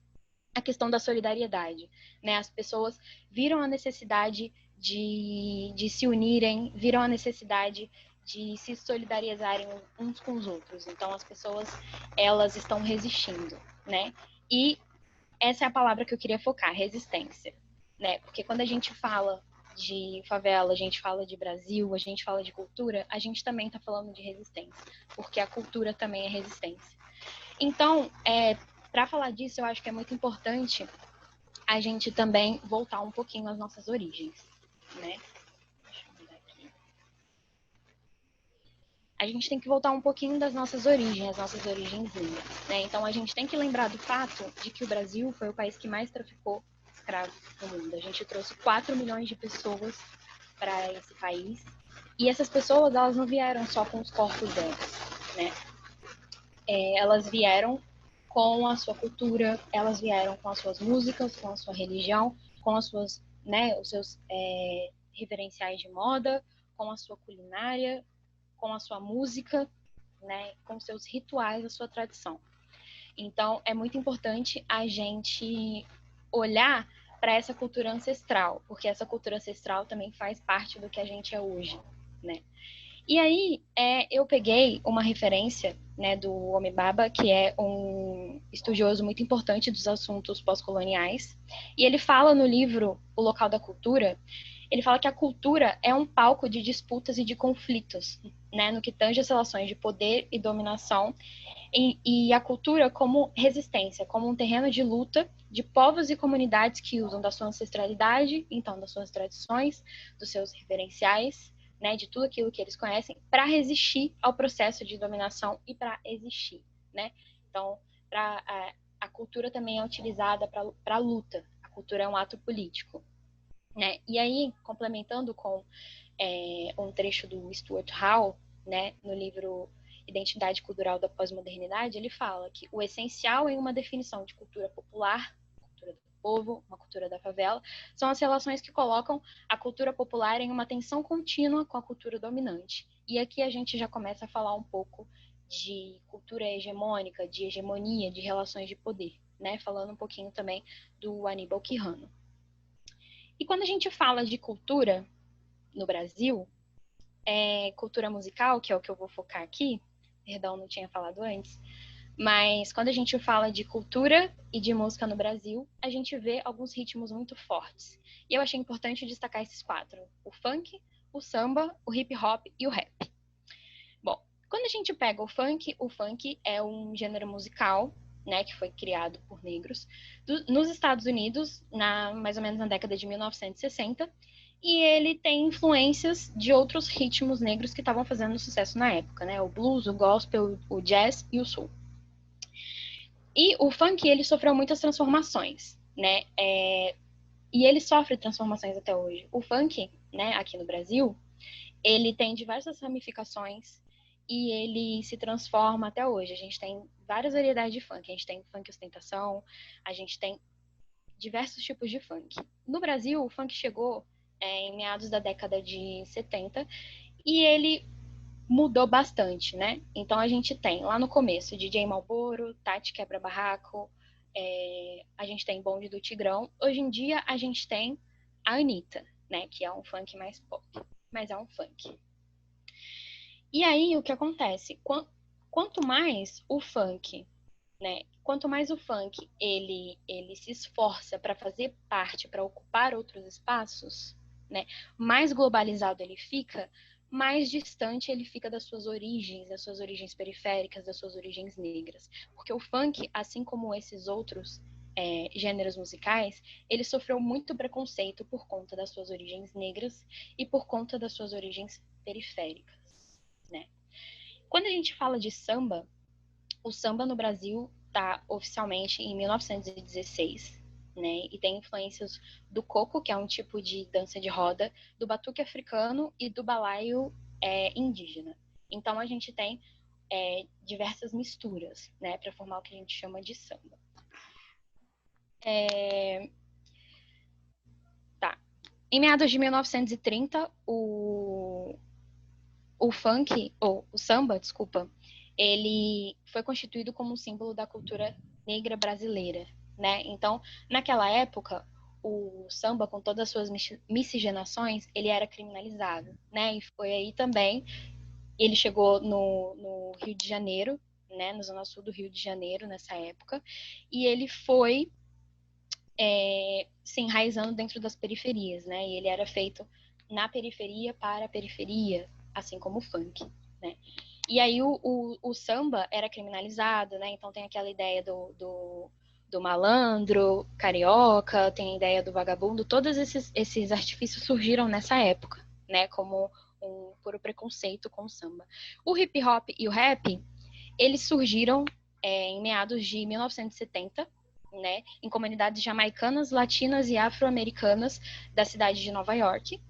S5: a questão da solidariedade, né? As pessoas viram a necessidade de se unirem, viram a necessidade de se solidarizarem uns com os outros. Então, as pessoas, elas estão resistindo, né? E essa é a palavra que eu queria focar, resistência, né? Porque quando a gente fala de favela, a gente fala de Brasil, a gente fala de cultura, a gente também está falando de resistência, porque a cultura também é resistência. Então, para falar disso, eu acho que é muito importante a gente também voltar um pouquinho às nossas origens, né? a gente tem que voltar um pouquinho das nossas origens, as nossas origens negras, né? Então, a gente tem que lembrar do fato de que o Brasil foi o país que mais traficou escravos no mundo. A gente trouxe 4 milhões de pessoas para esse país. E essas pessoas, elas não vieram só com os corpos delas, né? Elas vieram com a sua cultura, elas vieram com as suas músicas, com a sua religião, com as suas, né, os seus referenciais de moda, com a sua culinária, com a sua música, né, com seus rituais, a sua tradição. Então, é muito importante a gente olhar para essa cultura ancestral, porque essa cultura ancestral também faz parte do que a gente é hoje, né? E aí, eu peguei uma referência, né, do Homi Bhabha, que é um estudioso muito importante dos assuntos pós-coloniais, e ele fala no livro O Local da Cultura, ele fala que a cultura é um palco de disputas e de conflitos, né, no que tange as relações de poder e dominação, e a cultura como resistência, como um terreno de luta de povos e comunidades que usam da sua ancestralidade, então das suas tradições, dos seus referenciais, né, de tudo aquilo que eles conhecem, para resistir ao processo de dominação e para existir, né? Então, a cultura também é utilizada para luta. A cultura é um ato político, né? E aí, complementando com um trecho do Stuart Hall, né, no livro Identidade Cultural da Pós-Modernidade, ele fala que o essencial em uma definição de cultura popular, cultura do povo, uma cultura da favela, são as relações que colocam a cultura popular em uma tensão contínua com a cultura dominante. E aqui a gente já começa a falar um pouco de cultura hegemônica, de hegemonia, de relações de poder, né? Falando um pouquinho também do Aníbal Quijano. E quando a gente fala de cultura no Brasil, cultura musical, que é o que eu vou focar aqui, perdão, não tinha falado antes, mas quando a gente fala de cultura e de música no Brasil, a gente vê alguns ritmos muito fortes. E eu achei importante destacar esses 4: o funk, o samba, o hip hop e o rap. Bom, quando a gente pega o funk é um gênero musical, né, que foi criado por negros nos Estados Unidos, mais ou menos na década de 1960, e ele tem influências de outros ritmos negros que estavam fazendo sucesso na época, né, o blues, o gospel, o jazz e o soul. E o funk, ele sofreu muitas transformações, né, e ele sofre transformações até hoje. O funk, né, aqui no Brasil, ele tem diversas ramificações e ele se transforma até hoje. A gente tem várias variedades de funk. A gente tem funk ostentação, a gente tem diversos tipos de funk. No Brasil, o funk chegou em meados da década de 70 e ele mudou bastante, né? Então a gente tem lá no começo DJ Malboro, Tati Quebra Barraco, a gente tem Bonde do Tigrão. Hoje em dia a gente tem a Anitta, né? Que é um funk mais pop, mas é um funk. E aí o que acontece? Quanto mais o funk, né? Quanto mais o funk ele se esforça para fazer parte, para ocupar outros espaços, né? Mais globalizado ele fica, mais distante ele fica das suas origens periféricas, das suas origens negras. Porque o funk, assim como esses outros gêneros musicais, ele sofreu muito preconceito por conta das suas origens negras e por conta das suas origens periféricas, né? Quando a gente fala de samba, o samba no Brasil está oficialmente em 1916, né? E tem influências do coco, que é um tipo de dança de roda, do batuque africano e do balaio indígena. Então a gente tem diversas misturas, né, para formar o que a gente chama de samba. Em meados de 1930, o samba, ele foi constituído como um símbolo da cultura negra brasileira, né? Então, naquela época, o samba, com todas as suas miscigenações, ele era criminalizado, né? E foi aí também, ele chegou no Rio de Janeiro, né? Na zona sul do Rio de Janeiro, nessa época, e ele foi se enraizando dentro das periferias, né? E ele era feito na periferia para a periferia, assim como o funk, né? E aí o samba era criminalizado, né? Então tem aquela ideia do malandro, carioca, tem a ideia do vagabundo. Todos esses artifícios surgiram nessa época, né? Como por o preconceito com o samba. O hip hop e o rap, eles surgiram em meados de 1970, né, em comunidades jamaicanas, latinas e afro-americanas da cidade de Nova York.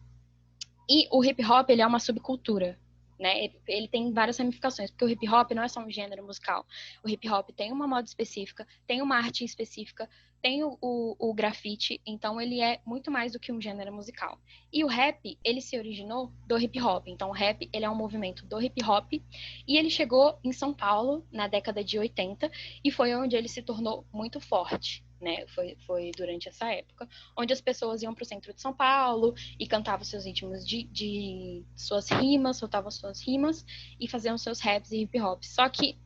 S5: E o hip hop, ele é uma subcultura, né? Ele tem várias ramificações, porque o hip hop não é só um gênero musical. O hip hop tem uma moda específica, tem uma arte específica, tem o grafite, então ele é muito mais do que um gênero musical. E o rap, ele se originou do hip hop. Então o rap, ele é um movimento do hip hop e ele chegou em São Paulo na década de 80 e foi onde ele se tornou muito forte, né? Foi durante essa época, onde as pessoas iam para o centro de São Paulo e cantavam seus ritmos de suas rimas, soltavam suas rimas e faziam seus raps e hip hop. Só que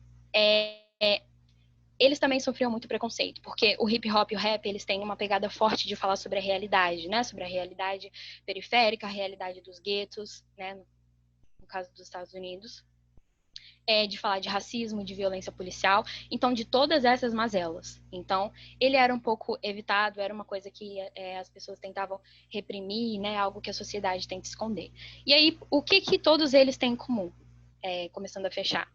S5: eles também sofriam muito preconceito, porque o hip hop e o rap, eles têm uma pegada forte de falar sobre a realidade, né? Sobre a realidade periférica, a realidade dos guetos, né? No caso dos Estados Unidos. De falar de racismo, de violência policial, então de todas essas mazelas. Então, ele era um pouco evitado, era uma coisa que as pessoas tentavam reprimir, né? Algo que a sociedade tenta esconder. E aí, o que todos eles têm em comum? Começando a fechar.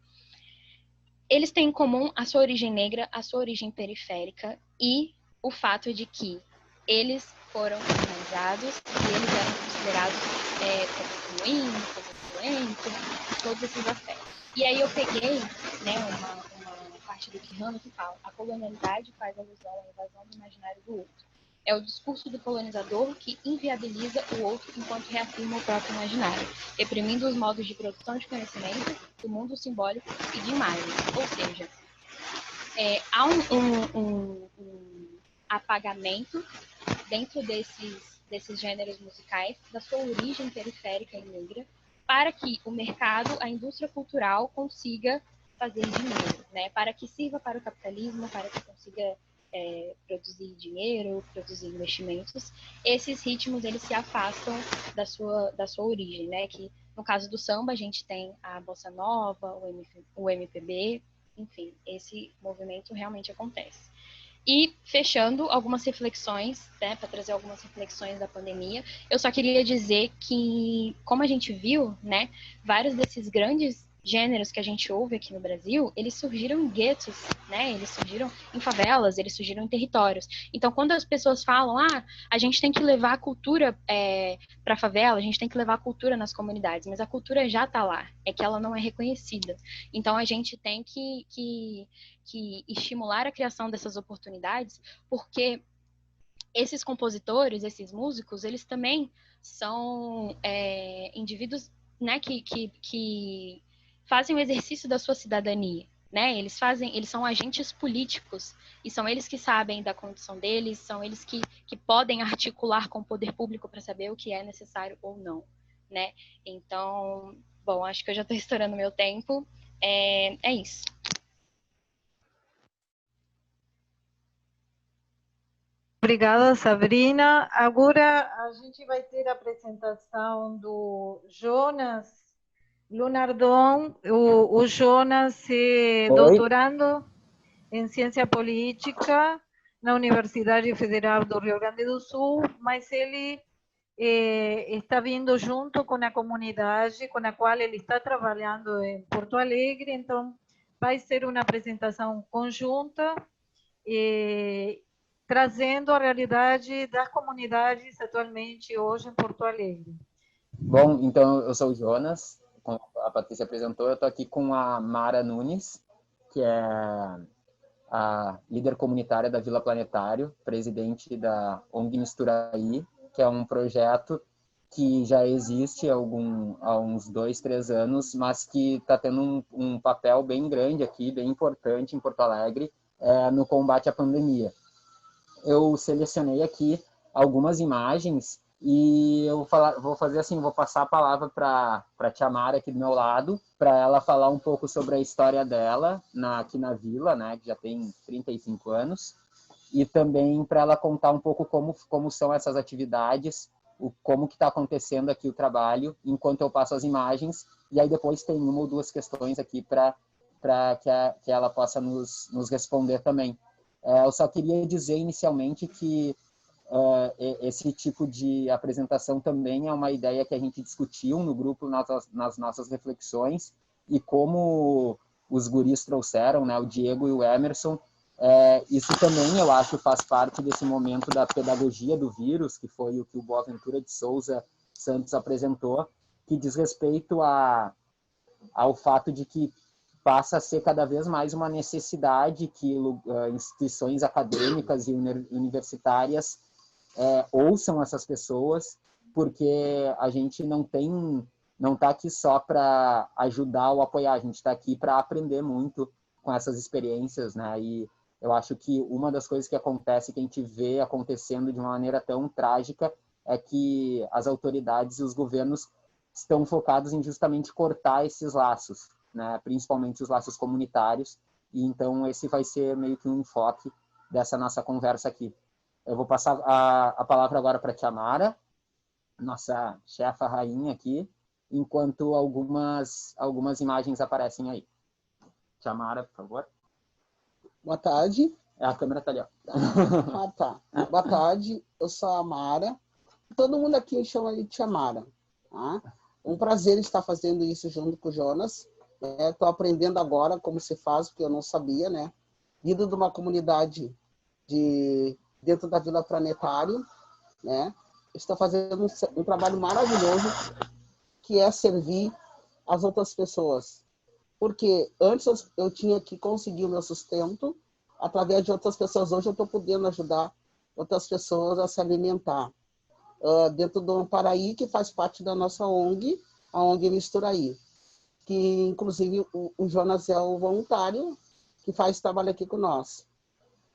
S5: Eles têm em comum a sua origem negra, a sua origem periférica e o fato de que eles foram criminalizados e eles eram considerados como ruins, como violentos, todos esses aspectos. E aí eu peguei, né, uma parte do Quijano que fala: a colonialidade faz alusão à invasão do imaginário do outro. É o discurso do colonizador que inviabiliza o outro enquanto reafirma o próprio imaginário, reprimindo os modos de produção de conhecimento, do mundo simbólico e de imagens. Ou seja, há um apagamento dentro desses gêneros musicais da sua origem periférica e negra, para que o mercado, a indústria cultural consiga fazer dinheiro, né? Para que sirva para o capitalismo, para que consiga produzir dinheiro, produzir investimentos. Esses ritmos, eles se afastam da sua origem, né? Que no caso do samba a gente tem a bossa nova, o MPB, enfim, esse movimento realmente acontece. E fechando algumas reflexões, né, para trazer algumas reflexões da pandemia, eu só queria dizer que, como a gente viu, né, vários desses grandes gêneros que a gente ouve aqui no Brasil, eles surgiram em guetos, né, eles surgiram em favelas, eles surgiram em territórios. Então, quando as pessoas falam, a gente tem que levar a cultura para a favela, a gente tem que levar a cultura nas comunidades, mas a cultura já está lá, é que ela não é reconhecida. Então, a gente tem que estimular a criação dessas oportunidades, porque esses compositores, esses músicos, eles também são indivíduos, né, que fazem o exercício da sua cidadania, né? Eles são agentes políticos e são eles que sabem da condição deles, são eles que podem articular com o poder público para saber o que é necessário ou não, né? Então, bom, acho que eu já estou estourando meu tempo. É isso.
S1: Obrigada, Sabrina. Agora a gente vai ter a apresentação do Jonas Lunardon. O Jonas é doutorando em ciência política na Universidade Federal do Rio Grande do Sul, mas ele está vindo junto com a comunidade com a qual ele está trabalhando em Porto Alegre, então vai ser uma apresentação conjunta, trazendo a realidade das comunidades atualmente hoje em Porto Alegre.
S6: Bom, então eu sou o Jonas, como a Patrícia apresentou, eu estou aqui com a Mara Nunes, que é a líder comunitária da Vila Planetário, presidente da ONG Misturaí, que é um projeto que já existe há uns 2, 3 anos, mas que está tendo um papel bem grande aqui, bem importante em Porto Alegre, no combate à pandemia. Eu selecionei aqui algumas imagens e eu vou fazer assim, vou passar a palavra para a Tia Mara aqui do meu lado, para ela falar um pouco sobre a história dela aqui na Vila, né, que já tem 35 anos, e também para ela contar um pouco como são essas atividades, como que está acontecendo aqui o trabalho, enquanto eu passo as imagens, e aí depois tem 1 ou 2 questões aqui para que ela possa nos responder também. Eu só queria dizer inicialmente que esse tipo de apresentação também é uma ideia que a gente discutiu no grupo nas nossas reflexões, e como os guris trouxeram, né, o Diego e o Emerson, isso também, eu acho, faz parte desse momento da pedagogia do vírus, que foi o que o Boaventura de Souza Santos apresentou, que diz respeito ao fato de que passa a ser cada vez mais uma necessidade que instituições acadêmicas e universitárias ouçam essas pessoas, porque a gente não está aqui só para ajudar ou apoiar, a gente está aqui para aprender muito com essas experiências, né? E eu acho que uma das coisas que acontece, que a gente vê acontecendo de uma maneira tão trágica, é que as autoridades e os governos estão focados em justamente cortar esses laços, né? Principalmente os laços comunitários, e então esse vai ser meio que um enfoque dessa nossa conversa aqui. Eu vou passar a palavra agora para a Tia Mara, nossa chefa rainha aqui, enquanto algumas imagens aparecem aí. Tia Mara, por favor.
S7: Boa tarde.
S6: A câmera está ali, ó.
S7: Ah, tá. Boa tarde, eu sou a Mara. Todo mundo aqui me chama de Tia Mara. Tá? Um prazer estar fazendo isso junto com o Jonas. Estou aprendendo agora como se faz, porque eu não sabia, né? Vindo de uma comunidade dentro da Vila Planetário, né? Estou fazendo um trabalho maravilhoso, que é servir as outras pessoas. Porque antes eu tinha que conseguir o meu sustento através de outras pessoas. Hoje eu estou podendo ajudar outras pessoas a se alimentar. Dentro do Amparaí, que faz parte da nossa ONG, a ONG Misturaí, que inclusive o Jonas é o voluntário que faz trabalho aqui com nós.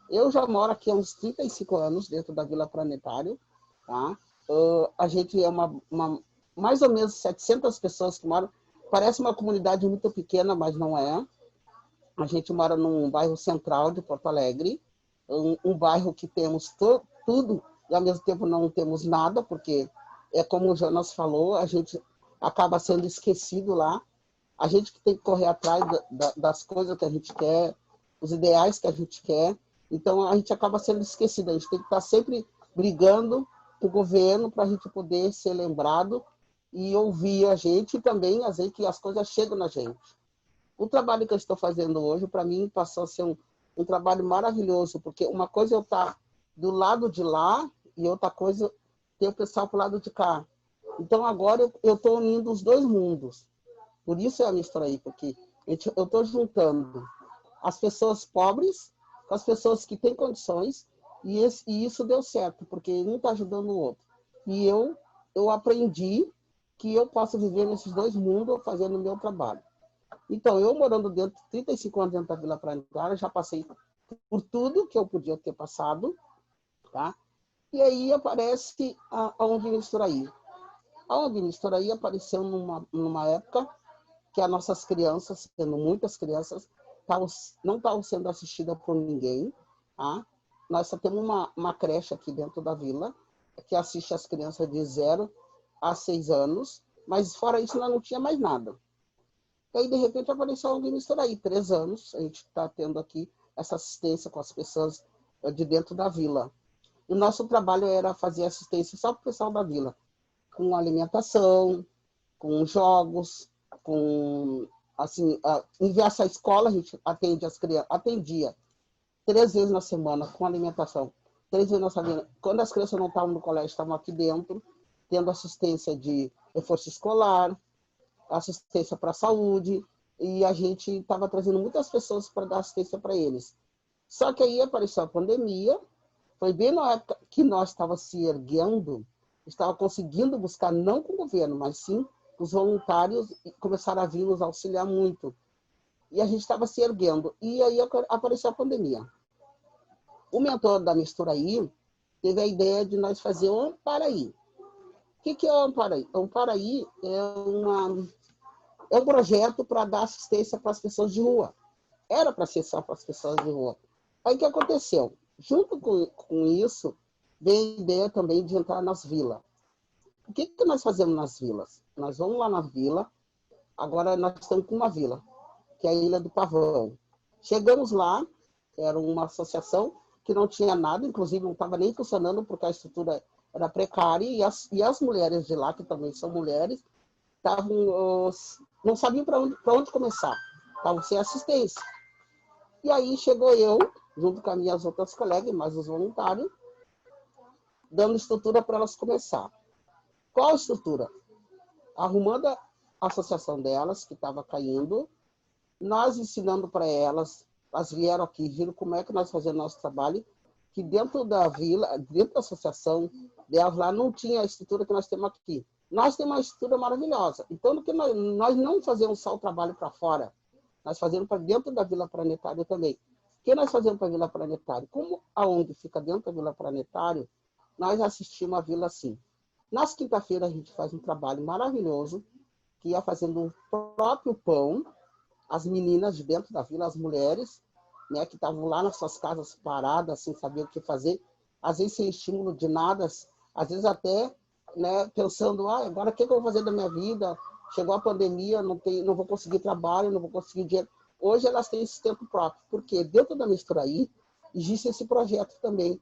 S7: Eu já moro aqui há uns 35 anos dentro da Vila Planetário, tá? A gente é mais ou menos 700 pessoas que moram. Parece uma comunidade muito pequena, mas não é. A gente mora num bairro central de Porto Alegre, um bairro que temos tudo e ao mesmo tempo não temos nada, porque como o Jonas falou, a gente acaba sendo esquecido lá. A gente que tem que correr atrás das coisas que a gente quer, os ideais que a gente quer. Então, a gente acaba sendo esquecido. A gente tem que estar sempre brigando com o governo para a gente poder ser lembrado e ouvir a gente, e também fazer que as coisas cheguem na gente. O trabalho que eu estou fazendo hoje, para mim, passou a ser um trabalho maravilhoso, porque uma coisa é eu estar do lado de lá e outra coisa ter o pessoal para o lado de cá. Então, agora eu estou unindo os dois mundos. Por isso é a Misturaí, porque eu estou juntando as pessoas pobres com as pessoas que têm condições, e isso deu certo, porque um está ajudando o outro. E eu aprendi que eu posso viver nesses dois mundos fazendo o meu trabalho. Então, eu morando 35 anos dentro da Vila Planetária, já passei por tudo que eu podia ter passado, tá? E aí aparece a ONG Misturaí. A ONG Misturaí apareceu numa época que as nossas crianças, tendo muitas crianças, não estavam sendo assistidas por ninguém. Tá? Nós só temos uma creche aqui dentro da vila, que assiste as crianças de 0 a 6 anos, mas fora isso, nós não tinha mais nada. E aí, de repente, apareceu alguém Misturaí. 3 anos, a gente está tendo aqui essa assistência com as pessoas de dentro da vila. O nosso trabalho era fazer assistência só para o pessoal da vila, com alimentação, com jogos, com, assim, em essa escola a gente atendia 3 vezes na semana com alimentação. 3 vezes na semana. Quando as crianças não estavam no colégio, estavam aqui dentro, tendo assistência de reforço escolar, assistência para a saúde, e a gente estava trazendo muitas pessoas para dar assistência para eles. Só que aí apareceu a pandemia, foi bem na época que nós estávamos se erguendo, estava conseguindo buscar, não com o governo, mas sim os voluntários começaram a vir nos auxiliar muito. E a gente estava se erguendo. E aí apareceu a pandemia. O mentor da Misturaí teve a ideia de nós fazer o Amparaí. O que é o Amparaí? O Amparaí é um projeto para dar assistência para as pessoas de rua. Era para ser só para as pessoas de rua. Aí o que aconteceu? Junto com isso, veio a ideia também de entrar nas vilas. O que nós fazemos nas vilas? Nós vamos lá na vila, agora nós estamos com uma vila, que é a Ilha do Pavão. Chegamos lá, era uma associação que não tinha nada, inclusive não estava nem funcionando porque a estrutura era precária, e as mulheres de lá, que também são mulheres, não sabiam para onde começar, estavam sem assistência. E aí chegou eu, junto com as minhas outras colegas, mais os voluntários, dando estrutura para elas começar. Qual a estrutura? Arrumando a associação delas, que estava caindo, nós ensinando para elas, elas vieram aqui, viram como é que nós fazemos nosso trabalho, que dentro da vila, dentro da associação delas lá, não tinha a estrutura que nós temos aqui. Nós temos uma estrutura maravilhosa. Então, nós não fazemos só o trabalho para fora, nós fazemos para dentro da Vila Planetário também. O que nós fazemos para a Vila Planetário? Como a ONG fica dentro da Vila Planetário, nós assistimos a vila assim. Nas quinta-feiras, a gente faz um trabalho maravilhoso, que ia fazendo o próprio pão, as meninas de dentro da vila, as mulheres, né, que estavam lá nas suas casas paradas, sem saber o que fazer, às vezes sem estímulo de nada, às vezes até, né, pensando, agora o que eu vou fazer da minha vida? Chegou a pandemia, não vou conseguir trabalho, não vou conseguir dinheiro. Hoje elas têm esse tempo próprio, porque dentro da Misturaí existe esse projeto também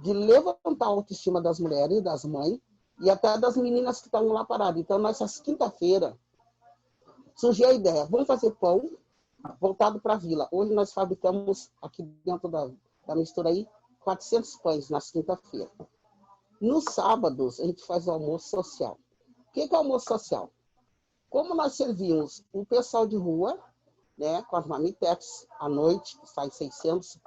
S7: de levantar a autoestima das mulheres, das mães, e até das meninas que estão lá paradas. Então, nessa quinta-feira, surgiu a ideia, vamos fazer pão voltado para a vila. Hoje nós fabricamos aqui dentro da Misturaí 400 pães nas quinta-feira. Nos sábados, a gente faz o almoço social. O que é o almoço social? Como nós servimos o pessoal de rua, né, com as marmitex à noite, sai 600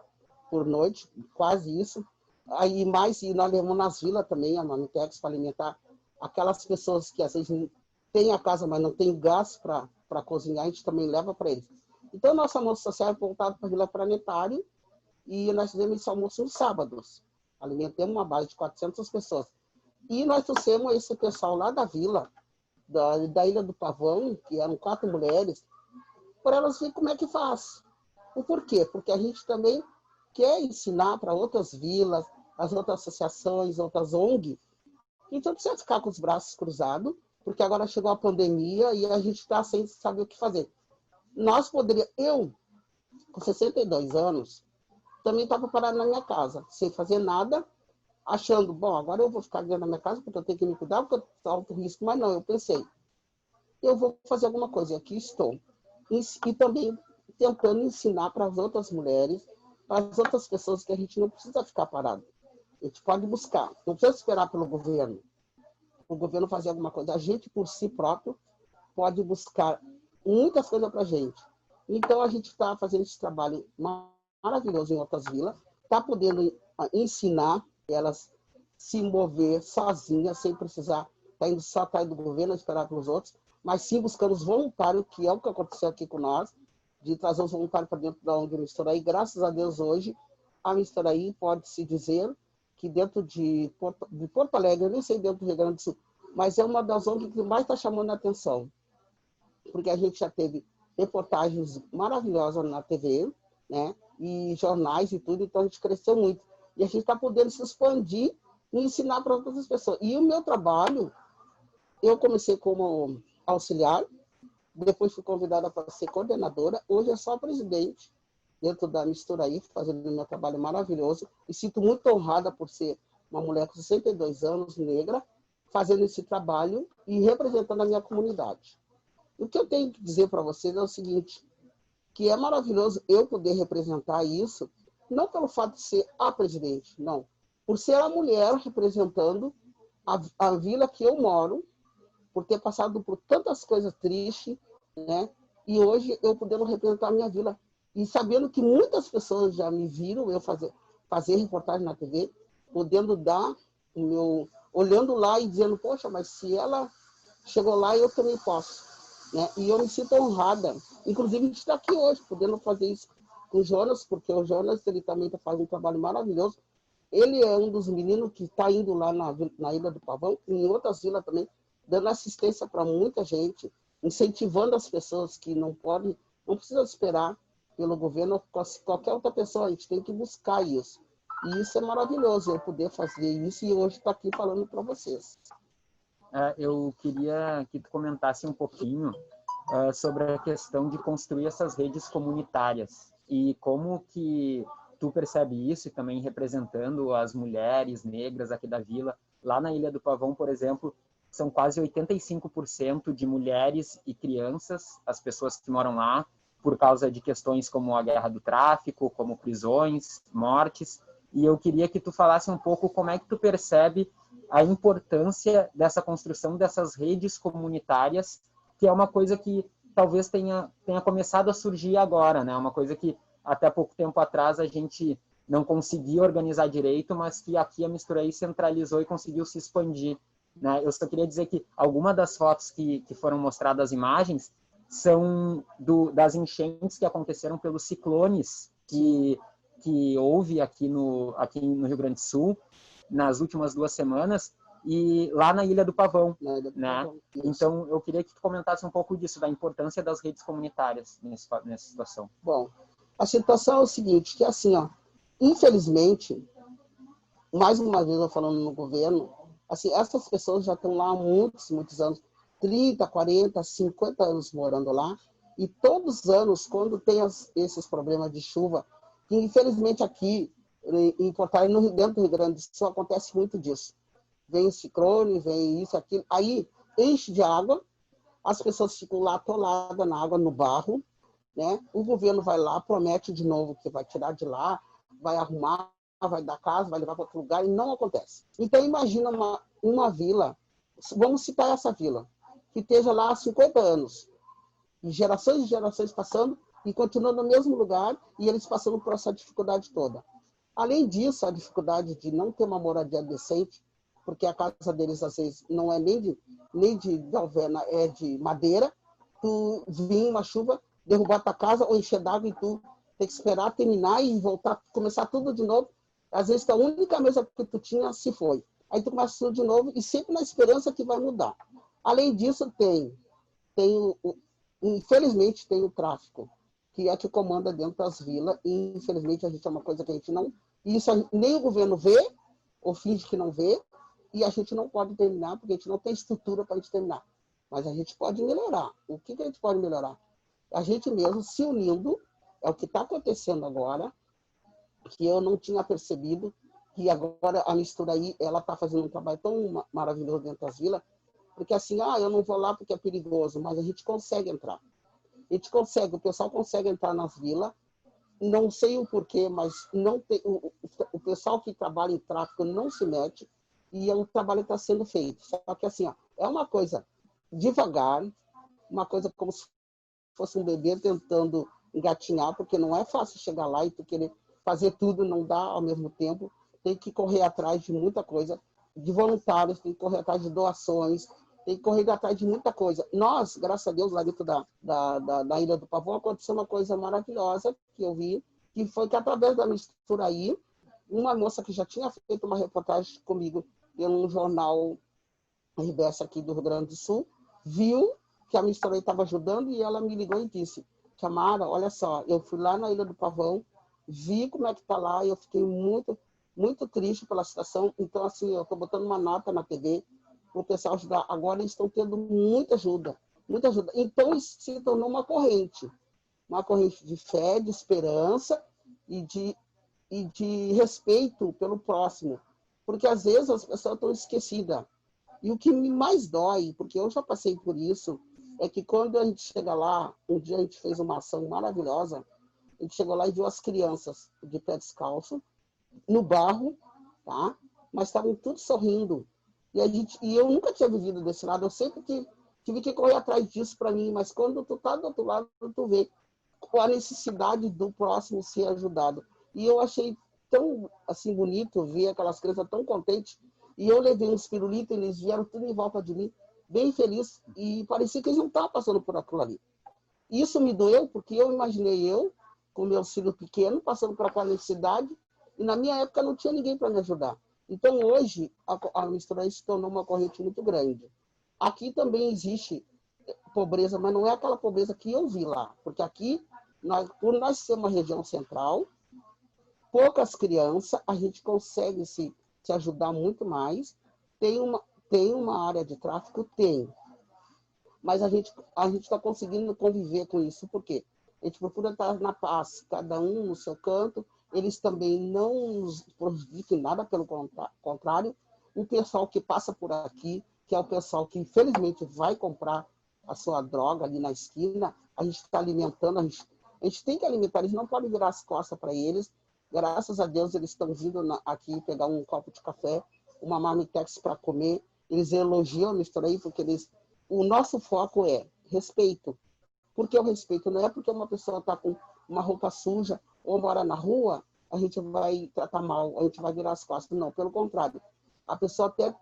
S7: por noite, quase isso. Aí mais, e nós levamos nas vilas também a marmitex para alimentar aquelas pessoas que às vezes têm a casa, mas não tem gás para cozinhar, a gente também leva para eles. Então, nosso almoço social é voltado para a Vila Planetário e nós fizemos esse almoço nos sábados. Alimentamos uma base de 400 pessoas. E nós trouxemos esse pessoal lá da vila, da Ilha do Pavão, que eram 4 mulheres, para elas verem como é que faz. O porquê? Porque a gente também quer ensinar para outras vilas, as outras associações, outras ONG, então não precisa ficar com os braços cruzados, porque agora chegou a pandemia e a gente está sem saber o que fazer. Eu, com 62 anos, também estava parado na minha casa, sem fazer nada, achando, bom, agora eu vou ficar dentro da minha casa, porque eu tenho que me cuidar, porque eu estou alto risco, mas não, eu pensei, eu vou fazer alguma coisa, e aqui estou. E também tentando ensinar para as outras mulheres, para as outras pessoas, que a gente não precisa ficar parado. A gente pode buscar, não precisa esperar pelo governo. O governo fazer alguma coisa. A gente, por si próprio, pode buscar muitas coisas para a gente. Então, a gente está fazendo esse trabalho maravilhoso em outras vilas, está podendo ensinar elas se mover sozinhas, sem precisar estar indo só atrás do governo, esperar pelos outros, mas sim buscando os voluntários, que é o que aconteceu aqui com nós, de trazer os voluntários para dentro da ONG Misturaí. Graças a Deus, hoje, a Misturaí pode-se dizer que dentro de Porto Alegre, eu nem sei dentro do Rio Grande do Sul, mas é uma das ONGs que mais está chamando a atenção, porque a gente já teve reportagens maravilhosas na TV, né, e jornais e tudo, então a gente cresceu muito. E a gente está podendo se expandir e ensinar para outras pessoas. E o meu trabalho, eu comecei como auxiliar, depois fui convidada para ser coordenadora, hoje eu sou a presidente dentro da Misturaí, fazendo meu trabalho maravilhoso, e sinto muito honrada por ser uma mulher com 62 anos, negra, fazendo esse trabalho e representando a minha comunidade. O que eu tenho que dizer para vocês é o seguinte, que é maravilhoso eu poder representar isso, não pelo fato de ser a presidente, não, por ser a mulher representando a vila que eu moro, por ter passado por tantas coisas tristes, né? E hoje eu podendo representar a minha vila. E sabendo que muitas pessoas já me viram eu fazer reportagem na TV, podendo dar o meu... Olhando lá e dizendo, poxa, mas se ela chegou lá, eu também posso. Né? E eu me sinto honrada. Inclusive, a gente está aqui hoje, podendo fazer isso com o Jonas, porque o Jonas ele também está fazendo um trabalho maravilhoso. Ele é um dos meninos que está indo lá na Ilha do Pavão, e em outras vilas também, dando assistência para muita gente, incentivando as pessoas que não podem, não precisam esperar pelo governo, qualquer outra pessoa, a gente tem que buscar isso. E isso é maravilhoso, eu poder fazer isso, e hoje estou aqui falando para vocês.
S6: Eu queria que tu comentasse um pouquinho sobre a questão de construir essas redes comunitárias e como que tu percebe isso, e também representando as mulheres negras aqui da vila. Lá na Ilha do Pavão, por exemplo, são quase 85% de mulheres e crianças, as pessoas que moram lá, por causa de questões como a guerra do tráfico, como prisões, mortes. E eu queria que tu falasse um pouco como é que tu percebe a importância dessa construção dessas redes comunitárias, que é uma coisa que talvez tenha começado a surgir agora, né? Uma coisa que até pouco tempo atrás a gente não conseguia organizar direito, mas que aqui a Misturaí centralizou e conseguiu se expandir, né? Eu só queria dizer que algumas das fotos que foram mostradas, as imagens, são das enchentes que aconteceram pelos ciclones que houve aqui no Rio Grande do Sul nas últimas 2 semanas, e lá na Ilha do Pavão, né? Então, eu queria que tu comentasse um pouco disso, da importância das redes comunitárias nessa situação.
S7: Bom, a situação é o seguinte, que assim, ó, infelizmente, mais uma vez eu falando no governo, assim, essas pessoas já estão lá há muitos anos, 30, 40, 50 anos morando lá, e todos os anos, quando tem esses problemas de chuva, que infelizmente aqui em Porto Alegre, dentro do Rio Grande do Sul, acontece muito disso. Vem o ciclone, vem isso, aquilo, aí enche de água, as pessoas ficam lá atoladas na água, no barro, né? O governo vai lá, promete de novo que vai tirar de lá, vai arrumar, vai dar casa, vai levar para outro lugar, e não acontece. Então, imagina uma vila, vamos citar essa vila, que esteja lá há 50 anos, e gerações passando, e continuando no mesmo lugar, e eles passando por essa dificuldade toda. Além disso, a dificuldade de não ter uma moradia decente, porque a casa deles, às vezes, não é nem de galvana, é de madeira, tu vir uma chuva, derrubar tua casa ou encher d'água e tu tem que esperar terminar e voltar, começar tudo de novo. Às vezes, a única mesa que tu tinha se foi. Aí tu começa tudo de novo e sempre na esperança que vai mudar. Além disso, infelizmente, tem o tráfico, que é que comanda dentro das vilas, e infelizmente a gente é uma coisa que a gente não... Isso nem o governo vê, ou finge que não vê, e a gente não pode terminar, porque a gente não tem estrutura para a gente terminar. Mas a gente pode melhorar. O que a gente pode melhorar? A gente mesmo se unindo, é o que está acontecendo agora, que eu não tinha percebido, que agora a Misturaí, ela está fazendo um trabalho tão maravilhoso dentro das vilas, porque assim, eu não vou lá porque é perigoso, mas a gente consegue entrar. A gente consegue, o pessoal consegue entrar nas vilas, não sei o porquê, mas não tem, o pessoal que trabalha em tráfico não se mete, e o trabalho está sendo feito. Só que assim, é uma coisa devagar, uma coisa como se fosse um bebê tentando engatinhar, porque não é fácil chegar lá e tu querer fazer tudo, não dá ao mesmo tempo. Tem que correr atrás de muita coisa, de voluntários, tem que correr atrás de doações, tem que correr atrás de muita coisa. Nós, graças a Deus, lá dentro da Ilha do Pavão, aconteceu uma coisa maravilhosa que eu vi, que foi que através da Misturaí, uma moça que já tinha feito uma reportagem comigo em um jornal RBS aqui do Rio Grande do Sul, viu que a Misturaí estava ajudando e ela me ligou e disse, Tamara, olha só, eu fui lá na Ilha do Pavão, vi como é que está lá e eu fiquei muito, muito triste pela situação. Então, assim, eu estou botando uma nota na TV para o pessoal ajudar. Agora eles estão tendo muita ajuda, muita ajuda. Então, isso se tornou uma corrente de fé, de esperança e de respeito pelo próximo. Porque, às vezes, as pessoas estão esquecidas. E o que me mais dói, porque eu já passei por isso, é que quando a gente chega lá, um dia a gente fez uma ação maravilhosa, a gente chegou lá e viu as crianças de pé descalço, no barro, tá? Mas estavam todos sorrindo. E eu nunca tinha vivido desse lado, eu sempre tive que correr atrás disso para mim, mas quando tu tá do outro lado, tu vê a necessidade do próximo ser ajudado. E eu achei tão assim bonito ver aquelas crianças tão contentes. E eu levei uns pirulitos, eles vieram tudo em volta de mim, bem feliz, e parecia que eles não estavam passando por aquilo ali. Isso me doeu, porque eu imaginei eu, com meu filho pequeno, passando por aquela necessidade, e na minha época não tinha ninguém para me ajudar. Então, hoje, a Misturaí se tornou uma corrente muito grande. Aqui também existe pobreza, mas não é aquela pobreza que eu vi lá, porque aqui, por nós ser uma região central, poucas crianças, a gente consegue se ajudar muito mais. Tem uma área de tráfico? Tem. Mas a gente está conseguindo conviver com isso. Por quê? A gente procura estar na paz, cada um no seu canto, eles também não nos prejudicam em nada, pelo contrário, o pessoal que passa por aqui, que é o pessoal que infelizmente vai comprar a sua droga ali na esquina, a gente está alimentando, a gente tem que alimentar, eles não podem virar as costas para eles. Graças a Deus eles estão vindo aqui pegar um copo de café, uma marmitex para comer, eles elogiam isso aí, porque o nosso foco é respeito. Por que o respeito? Não é porque uma pessoa está com uma roupa suja ou mora na rua, a gente vai tratar mal, a gente vai virar as costas. Não, pelo contrário. A pessoa até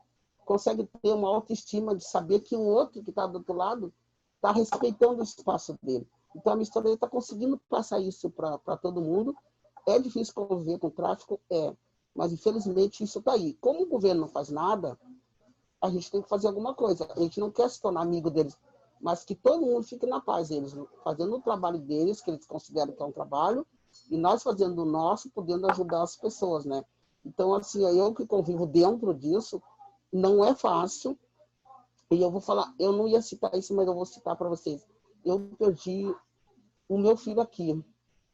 S7: consegue ter uma autoestima de saber que o outro que está do outro lado está respeitando o espaço dele. Então, a mistura está conseguindo passar isso para todo mundo. É difícil conviver com o tráfico? É. Mas, infelizmente, isso está aí. Como o governo não faz nada, a gente tem que fazer alguma coisa. A gente não quer se tornar amigo deles, mas que todo mundo fique na paz. Eles fazendo o trabalho deles, que eles consideram que é um trabalho, e nós fazendo o nosso, podendo ajudar as pessoas, né? Então, assim, eu que convivo dentro disso, não é fácil. E eu vou falar, eu não ia citar isso, mas eu vou citar para vocês. Eu perdi o meu filho aqui,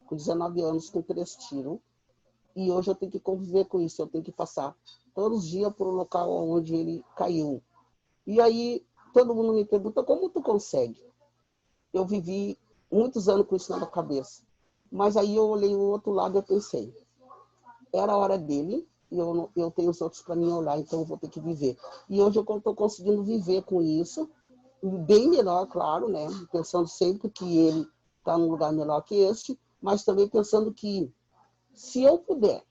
S7: com 19 anos, com 3 tiros. E hoje eu tenho que conviver com isso. Eu tenho que passar todos os dias por um local onde ele caiu. E aí, todo mundo me pergunta, como tu consegue? Eu vivi muitos anos com isso na cabeça. Mas aí eu olhei o outro lado e eu pensei, era a hora dele, e eu tenho os outros para mim olhar, então eu vou ter que viver. E hoje eu estou conseguindo viver com isso, bem melhor, claro, né? Pensando sempre que ele está num lugar melhor que este, mas também pensando que, se eu puder,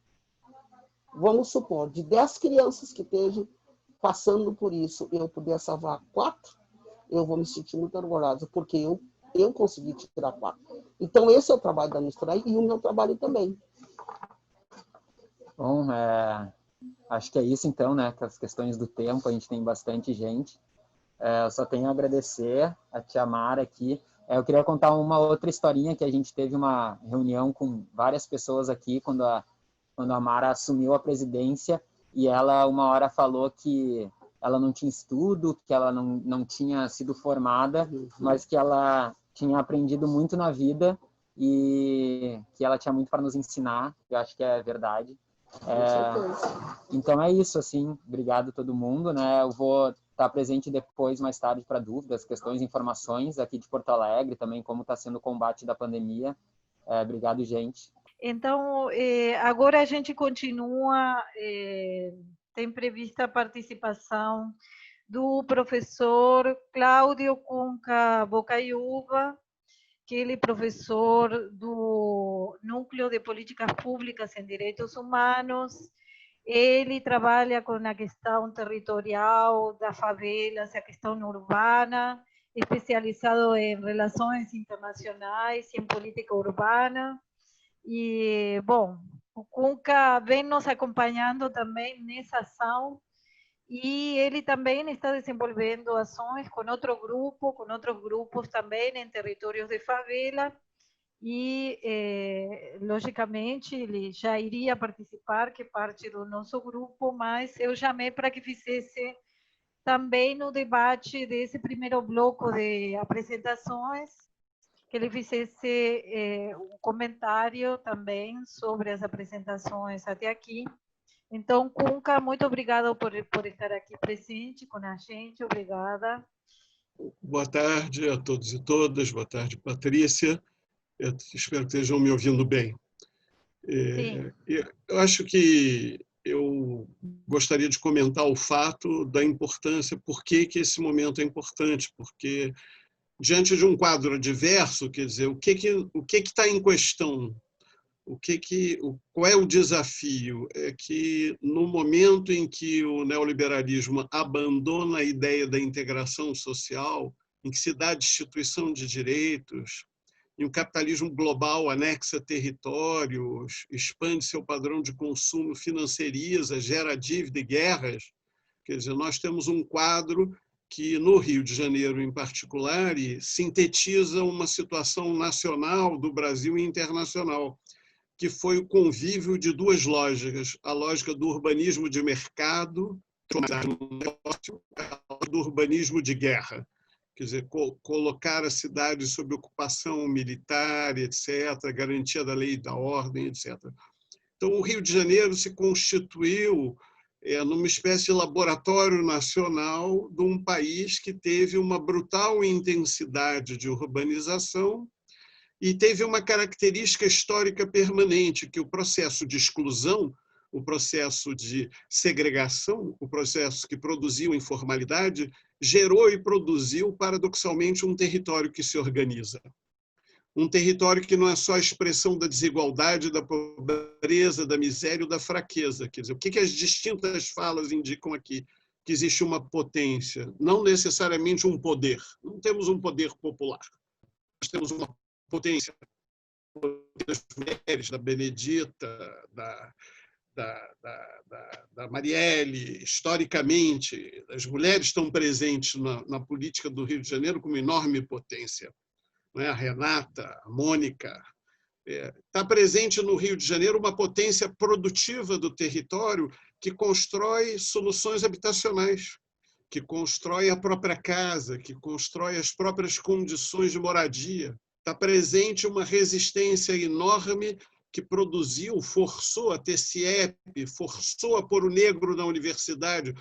S7: vamos supor, de 10 crianças que estejam passando por isso, eu puder salvar 4, eu vou me sentir muito orgulhosa, porque eu consegui tirar 4. Então, esse é o trabalho da Mistura e o meu trabalho também.
S6: Bom, acho que é isso então, né? Com as questões do tempo, a gente tem bastante gente. Eu só tenho a agradecer a tia Mara aqui. Eu queria contar uma outra historinha, que a gente teve uma reunião com várias pessoas aqui quando a Mara assumiu a presidência, e ela uma hora falou que ela não tinha estudo, que ela não tinha sido formada, mas que ela tinha aprendido muito na vida e que ela tinha muito para nos ensinar. Eu acho que é verdade. Então é isso, assim, obrigado a todo mundo, né? Eu vou estar presente depois, mais tarde, para dúvidas, questões, informações aqui de Porto Alegre, também como está sendo o combate da pandemia. Obrigado, gente.
S1: Então, agora a gente continua, tem prevista a participação do professor Cláudio Cunca Bocaiúva, que ele é professor do Núcleo de Políticas Públicas em Direitos Humanos. Ele trabalha com a questão territorial das favelas, a questão urbana, especializado em relações internacionais e em política urbana. E, bom, o Cunca vem nos acompanhando também nessa ação, e ele também está desenvolvendo ações com outros grupos também em territórios de favela, e, logicamente, ele já iria participar, que é parte do nosso grupo, mas eu chamei para que fizesse também no debate desse primeiro bloco de apresentações, que ele fizesse um comentário também sobre as apresentações até aqui. Então, Cunca, muito obrigada por estar aqui presente com a gente, obrigada.
S8: Boa tarde a todos e todas, boa tarde, Patrícia. Eu espero que estejam me ouvindo bem. Eu acho que eu gostaria de comentar o fato da importância, por que esse momento é importante, porque diante de um quadro adverso, quer dizer, o que está em questão? Qual é o desafio? É que no momento em que o neoliberalismo abandona a ideia da integração social, em que se dá a destituição de direitos, e o capitalismo global anexa territórios, expande seu padrão de consumo, financiariza, gera dívida e guerras, quer dizer, nós temos um quadro que, no Rio de Janeiro em particular, sintetiza uma situação nacional do Brasil e internacional, que foi o convívio de duas lógicas, a lógica do urbanismo de mercado, do urbanismo de guerra, quer dizer, colocar a cidade sob ocupação militar, etc., garantia da lei e da ordem, etc. Então, o Rio de Janeiro se constituiu numa espécie de laboratório nacional de um país que teve uma brutal intensidade de urbanização e teve uma característica histórica permanente, que o processo de exclusão, o processo de segregação, o processo que produziu informalidade, gerou e produziu, paradoxalmente, um território que se organiza. Um território que não é só a expressão da desigualdade, da pobreza, da miséria ou da fraqueza. Quer dizer, o que as distintas falas indicam aqui? Que existe uma potência, não necessariamente um poder. Não temos um poder popular. Nós temos uma potência das mulheres, da Benedita, da Marielle, historicamente. As mulheres estão presentes na política do Rio de Janeiro com uma enorme potência. A Renata, a Mônica. Está presente no Rio de Janeiro uma potência produtiva do território que constrói soluções habitacionais, que constrói a própria casa, que constrói as próprias condições de moradia. Está presente uma resistência enorme que produziu, forçou a ter CIEP, forçou a pôr o negro na universidade,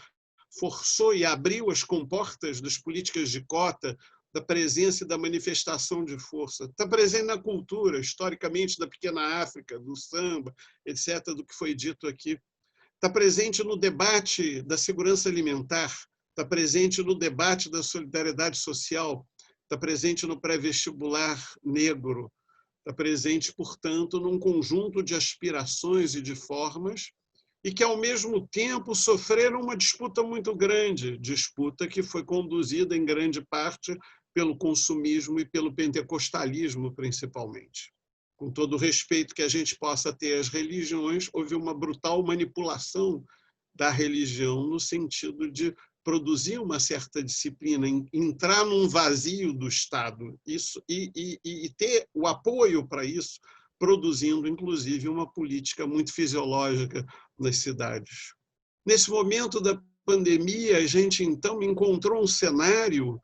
S8: forçou e abriu as comportas das políticas de cota, da presença e da manifestação de força. Está presente na cultura, historicamente, da pequena África, do samba, etc., do que foi dito aqui. Está presente no debate da segurança alimentar, está presente no debate da solidariedade social, está presente no pré-vestibular negro, está presente, portanto, num conjunto de aspirações e de formas e que, ao mesmo tempo, sofreram uma disputa muito grande, disputa que foi conduzida, em grande parte, pelo consumismo e pelo pentecostalismo, principalmente. Com todo o respeito que a gente possa ter às religiões, houve uma brutal manipulação da religião no sentido de produzir uma certa disciplina, entrar num vazio do Estado e ter o apoio para isso, produzindo, inclusive, uma política muito fisiológica nas cidades. Nesse momento da pandemia, a gente, então, encontrou um cenário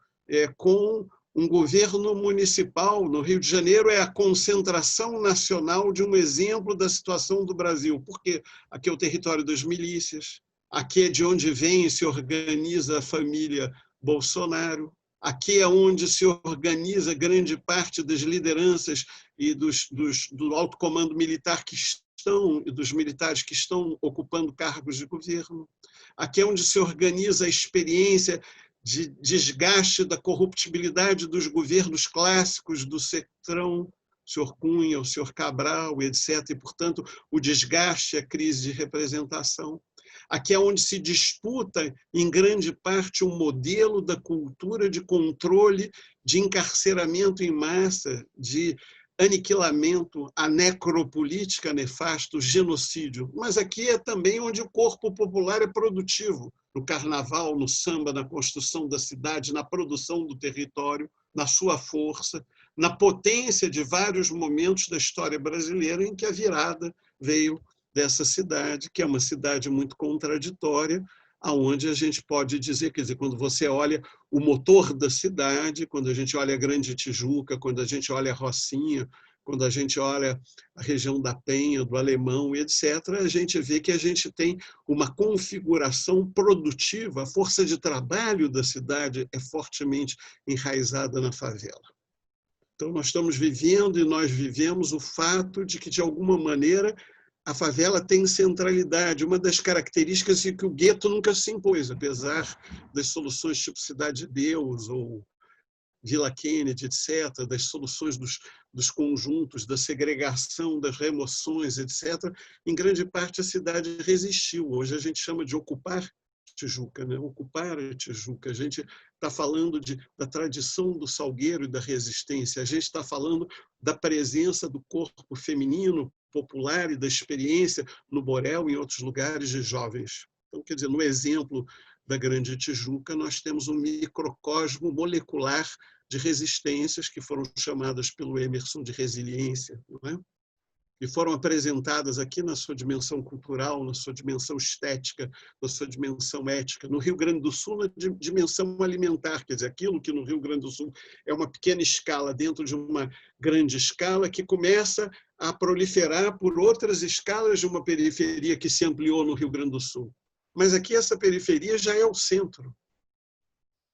S8: com um governo municipal. No Rio de Janeiro é a concentração nacional de um exemplo da situação do Brasil, porque aqui é o território das milícias, aqui é de onde vem e se organiza a família Bolsonaro, aqui é onde se organiza grande parte das lideranças e do alto comando militar que estão, e dos militares que estão ocupando cargos de governo, aqui é onde se organiza a experiência de desgaste da corruptibilidade dos governos clássicos do Centrão, o senhor Cunha, o senhor Cabral, etc. E, portanto, o desgaste, a crise de representação. Aqui é onde se disputa, em grande parte, um modelo da cultura de controle, de encarceramento em massa, de aniquilamento, a necropolítica nefasta, o genocídio. Mas aqui é também onde o corpo popular é produtivo, no carnaval, no samba, na construção da cidade, na produção do território, na sua força, na potência de vários momentos da história brasileira em que a virada veio dessa cidade, que é uma cidade muito contraditória, aonde a gente pode dizer, quer dizer, quando você olha o motor da cidade, quando a gente olha a Grande Tijuca, quando a gente olha a Rocinha, quando a gente olha a região da Penha, do Alemão, etc., a gente vê que a gente tem uma configuração produtiva, a força de trabalho da cidade é fortemente enraizada na favela. Então, nós estamos vivendo e nós vivemos o fato de que, de alguma maneira, a favela tem centralidade. Uma das características é que o gueto nunca se impôs, apesar das soluções tipo Cidade de Deus ou Vila Kennedy, etc., das soluções dos conjuntos, da segregação, das remoções, etc., em grande parte a cidade resistiu. Hoje a gente chama de ocupar Tijuca, né? Ocupar a Tijuca. A gente está falando da tradição do Salgueiro e da resistência. A gente está falando da presença do corpo feminino popular e da experiência no Borel e em outros lugares de jovens. Então, quer dizer, no exemplo da Grande Tijuca, nós temos um microcosmo molecular de resistências que foram chamadas pelo Emerson de resiliência, não é? e foram apresentadas aqui na sua dimensão cultural, na sua dimensão estética, na sua dimensão ética. No Rio Grande do Sul, na dimensão alimentar, quer dizer, aquilo que no Rio Grande do Sul é uma pequena escala dentro de uma grande escala que começa a proliferar por outras escalas de uma periferia que se ampliou no Rio Grande do Sul. Mas aqui essa periferia já é o centro.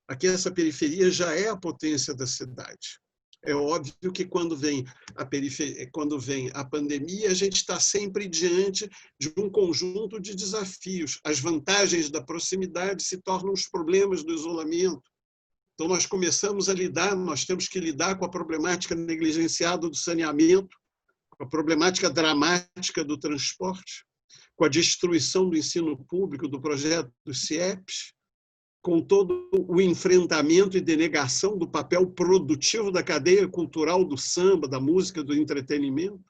S8: Aqui essa periferia já é a potência da cidade. É óbvio que quando vem a pandemia, a gente está sempre diante de um conjunto de desafios. As vantagens da proximidade se tornam os problemas do isolamento. Então, nós começamos a lidar, nós temos que lidar com a problemática negligenciada do saneamento, com a problemática dramática do transporte, com a destruição do ensino público, do projeto dos CIEPs, com todo o enfrentamento e denegação do papel produtivo da cadeia cultural do samba, da música, do entretenimento,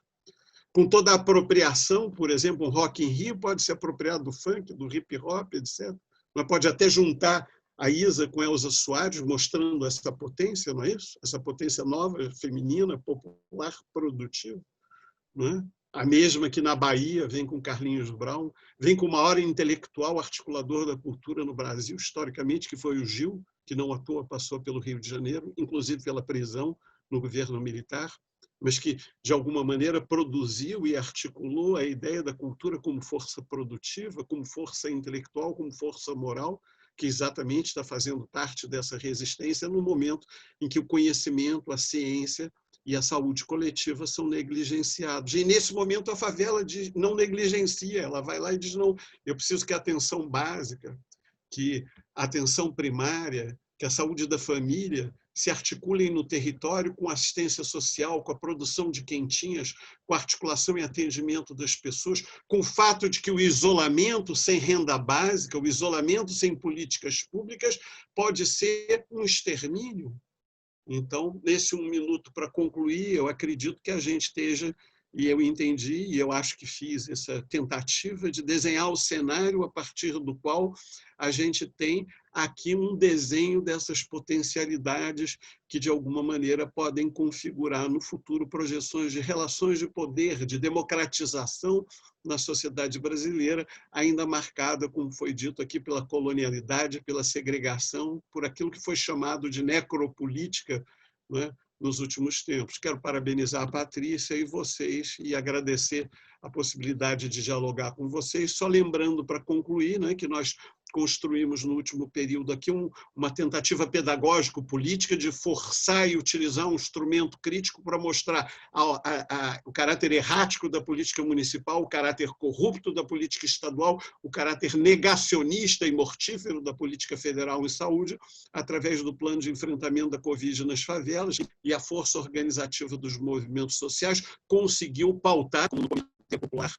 S8: com toda a apropriação, por exemplo, o Rock in Rio pode se apropriar do funk, do hip hop, etc. Mas pode até juntar a Isa com Elza Soares, mostrando essa potência, não é isso? Essa potência nova, feminina, popular, produtiva, não é? A mesma que na Bahia vem com Carlinhos Brown, vem com o maior intelectual articulador da cultura no Brasil, historicamente, que foi o Gil, que não à toa passou pelo Rio de Janeiro, inclusive pela prisão no governo militar, mas que, de alguma maneira, produziu e articulou a ideia da cultura como força produtiva, como força intelectual, como força moral, que exatamente está fazendo parte dessa resistência no momento em que o conhecimento, a ciência e a saúde coletiva são negligenciados. E, nesse momento, a favela não negligencia, ela vai lá e diz, não, eu preciso que a atenção básica, que a atenção primária, que a saúde da família se articulem no território com assistência social, com a produção de quentinhas, com a articulação e atendimento das pessoas, com o fato de que o isolamento sem renda básica, o isolamento sem políticas públicas pode ser um extermínio. Então, nesse 1 minuto para concluir, eu acredito que a gente esteja, e eu entendi, e eu acho que fiz essa tentativa de desenhar o cenário a partir do qual a gente tem aqui um desenho dessas potencialidades que, de alguma maneira, podem configurar no futuro projeções de relações de poder, de democratização na sociedade brasileira, ainda marcada, como foi dito aqui, pela colonialidade, pela segregação, por aquilo que foi chamado de necropolítica, não é? Nos últimos tempos. Quero parabenizar a Patrícia e vocês e agradecer a possibilidade de dialogar com vocês. Só lembrando, para concluir, né, que nós construímos no último período aqui uma tentativa pedagógico-política de forçar e utilizar um instrumento crítico para mostrar o caráter errático da política municipal, o caráter corrupto da política estadual, o caráter negacionista e mortífero da política federal em saúde, através do plano de enfrentamento da Covid nas favelas, e a força organizativa dos movimentos sociais conseguiu pautar, como no Comitê Popular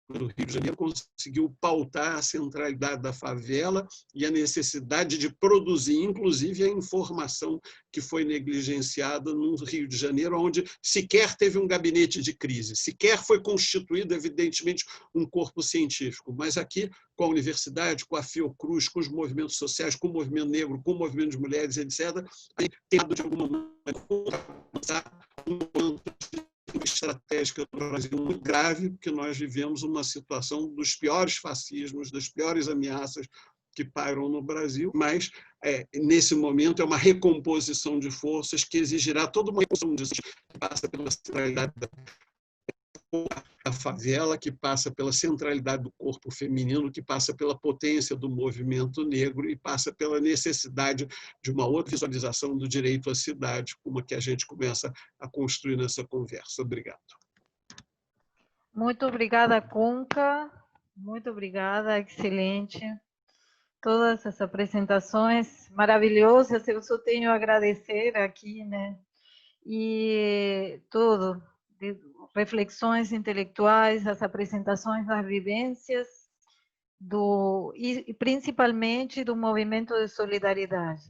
S8: do Rio de Janeiro, conseguiu pautar a centralidade da favela e a necessidade de produzir, inclusive, a informação que foi negligenciada no Rio de Janeiro, onde sequer teve um gabinete de crise, sequer foi constituído, evidentemente, um corpo científico. Mas aqui, com a universidade, com a Fiocruz, com os movimentos sociais, com o movimento negro, com o movimento de mulheres, etc., tem tentado, de alguma maneira, uma estratégica do Brasil muito grave, porque nós vivemos uma situação dos piores fascismos, das piores ameaças que pairam no Brasil, mas nesse momento é uma recomposição de forças que exigirá toda uma reconstrução disso, que passa pela centralidade da favela, que passa pela centralidade do corpo feminino, que passa pela potência do movimento negro e passa pela necessidade de uma outra visualização do direito à cidade, como a que a gente começa a construir nessa conversa. Obrigado.
S1: Muito obrigada, Conca. Muito obrigada, excelente. Todas as apresentações maravilhosas, eu só tenho a agradecer aqui, né? E tudo, reflexões intelectuais, as apresentações das vivências, e principalmente do movimento de solidariedade.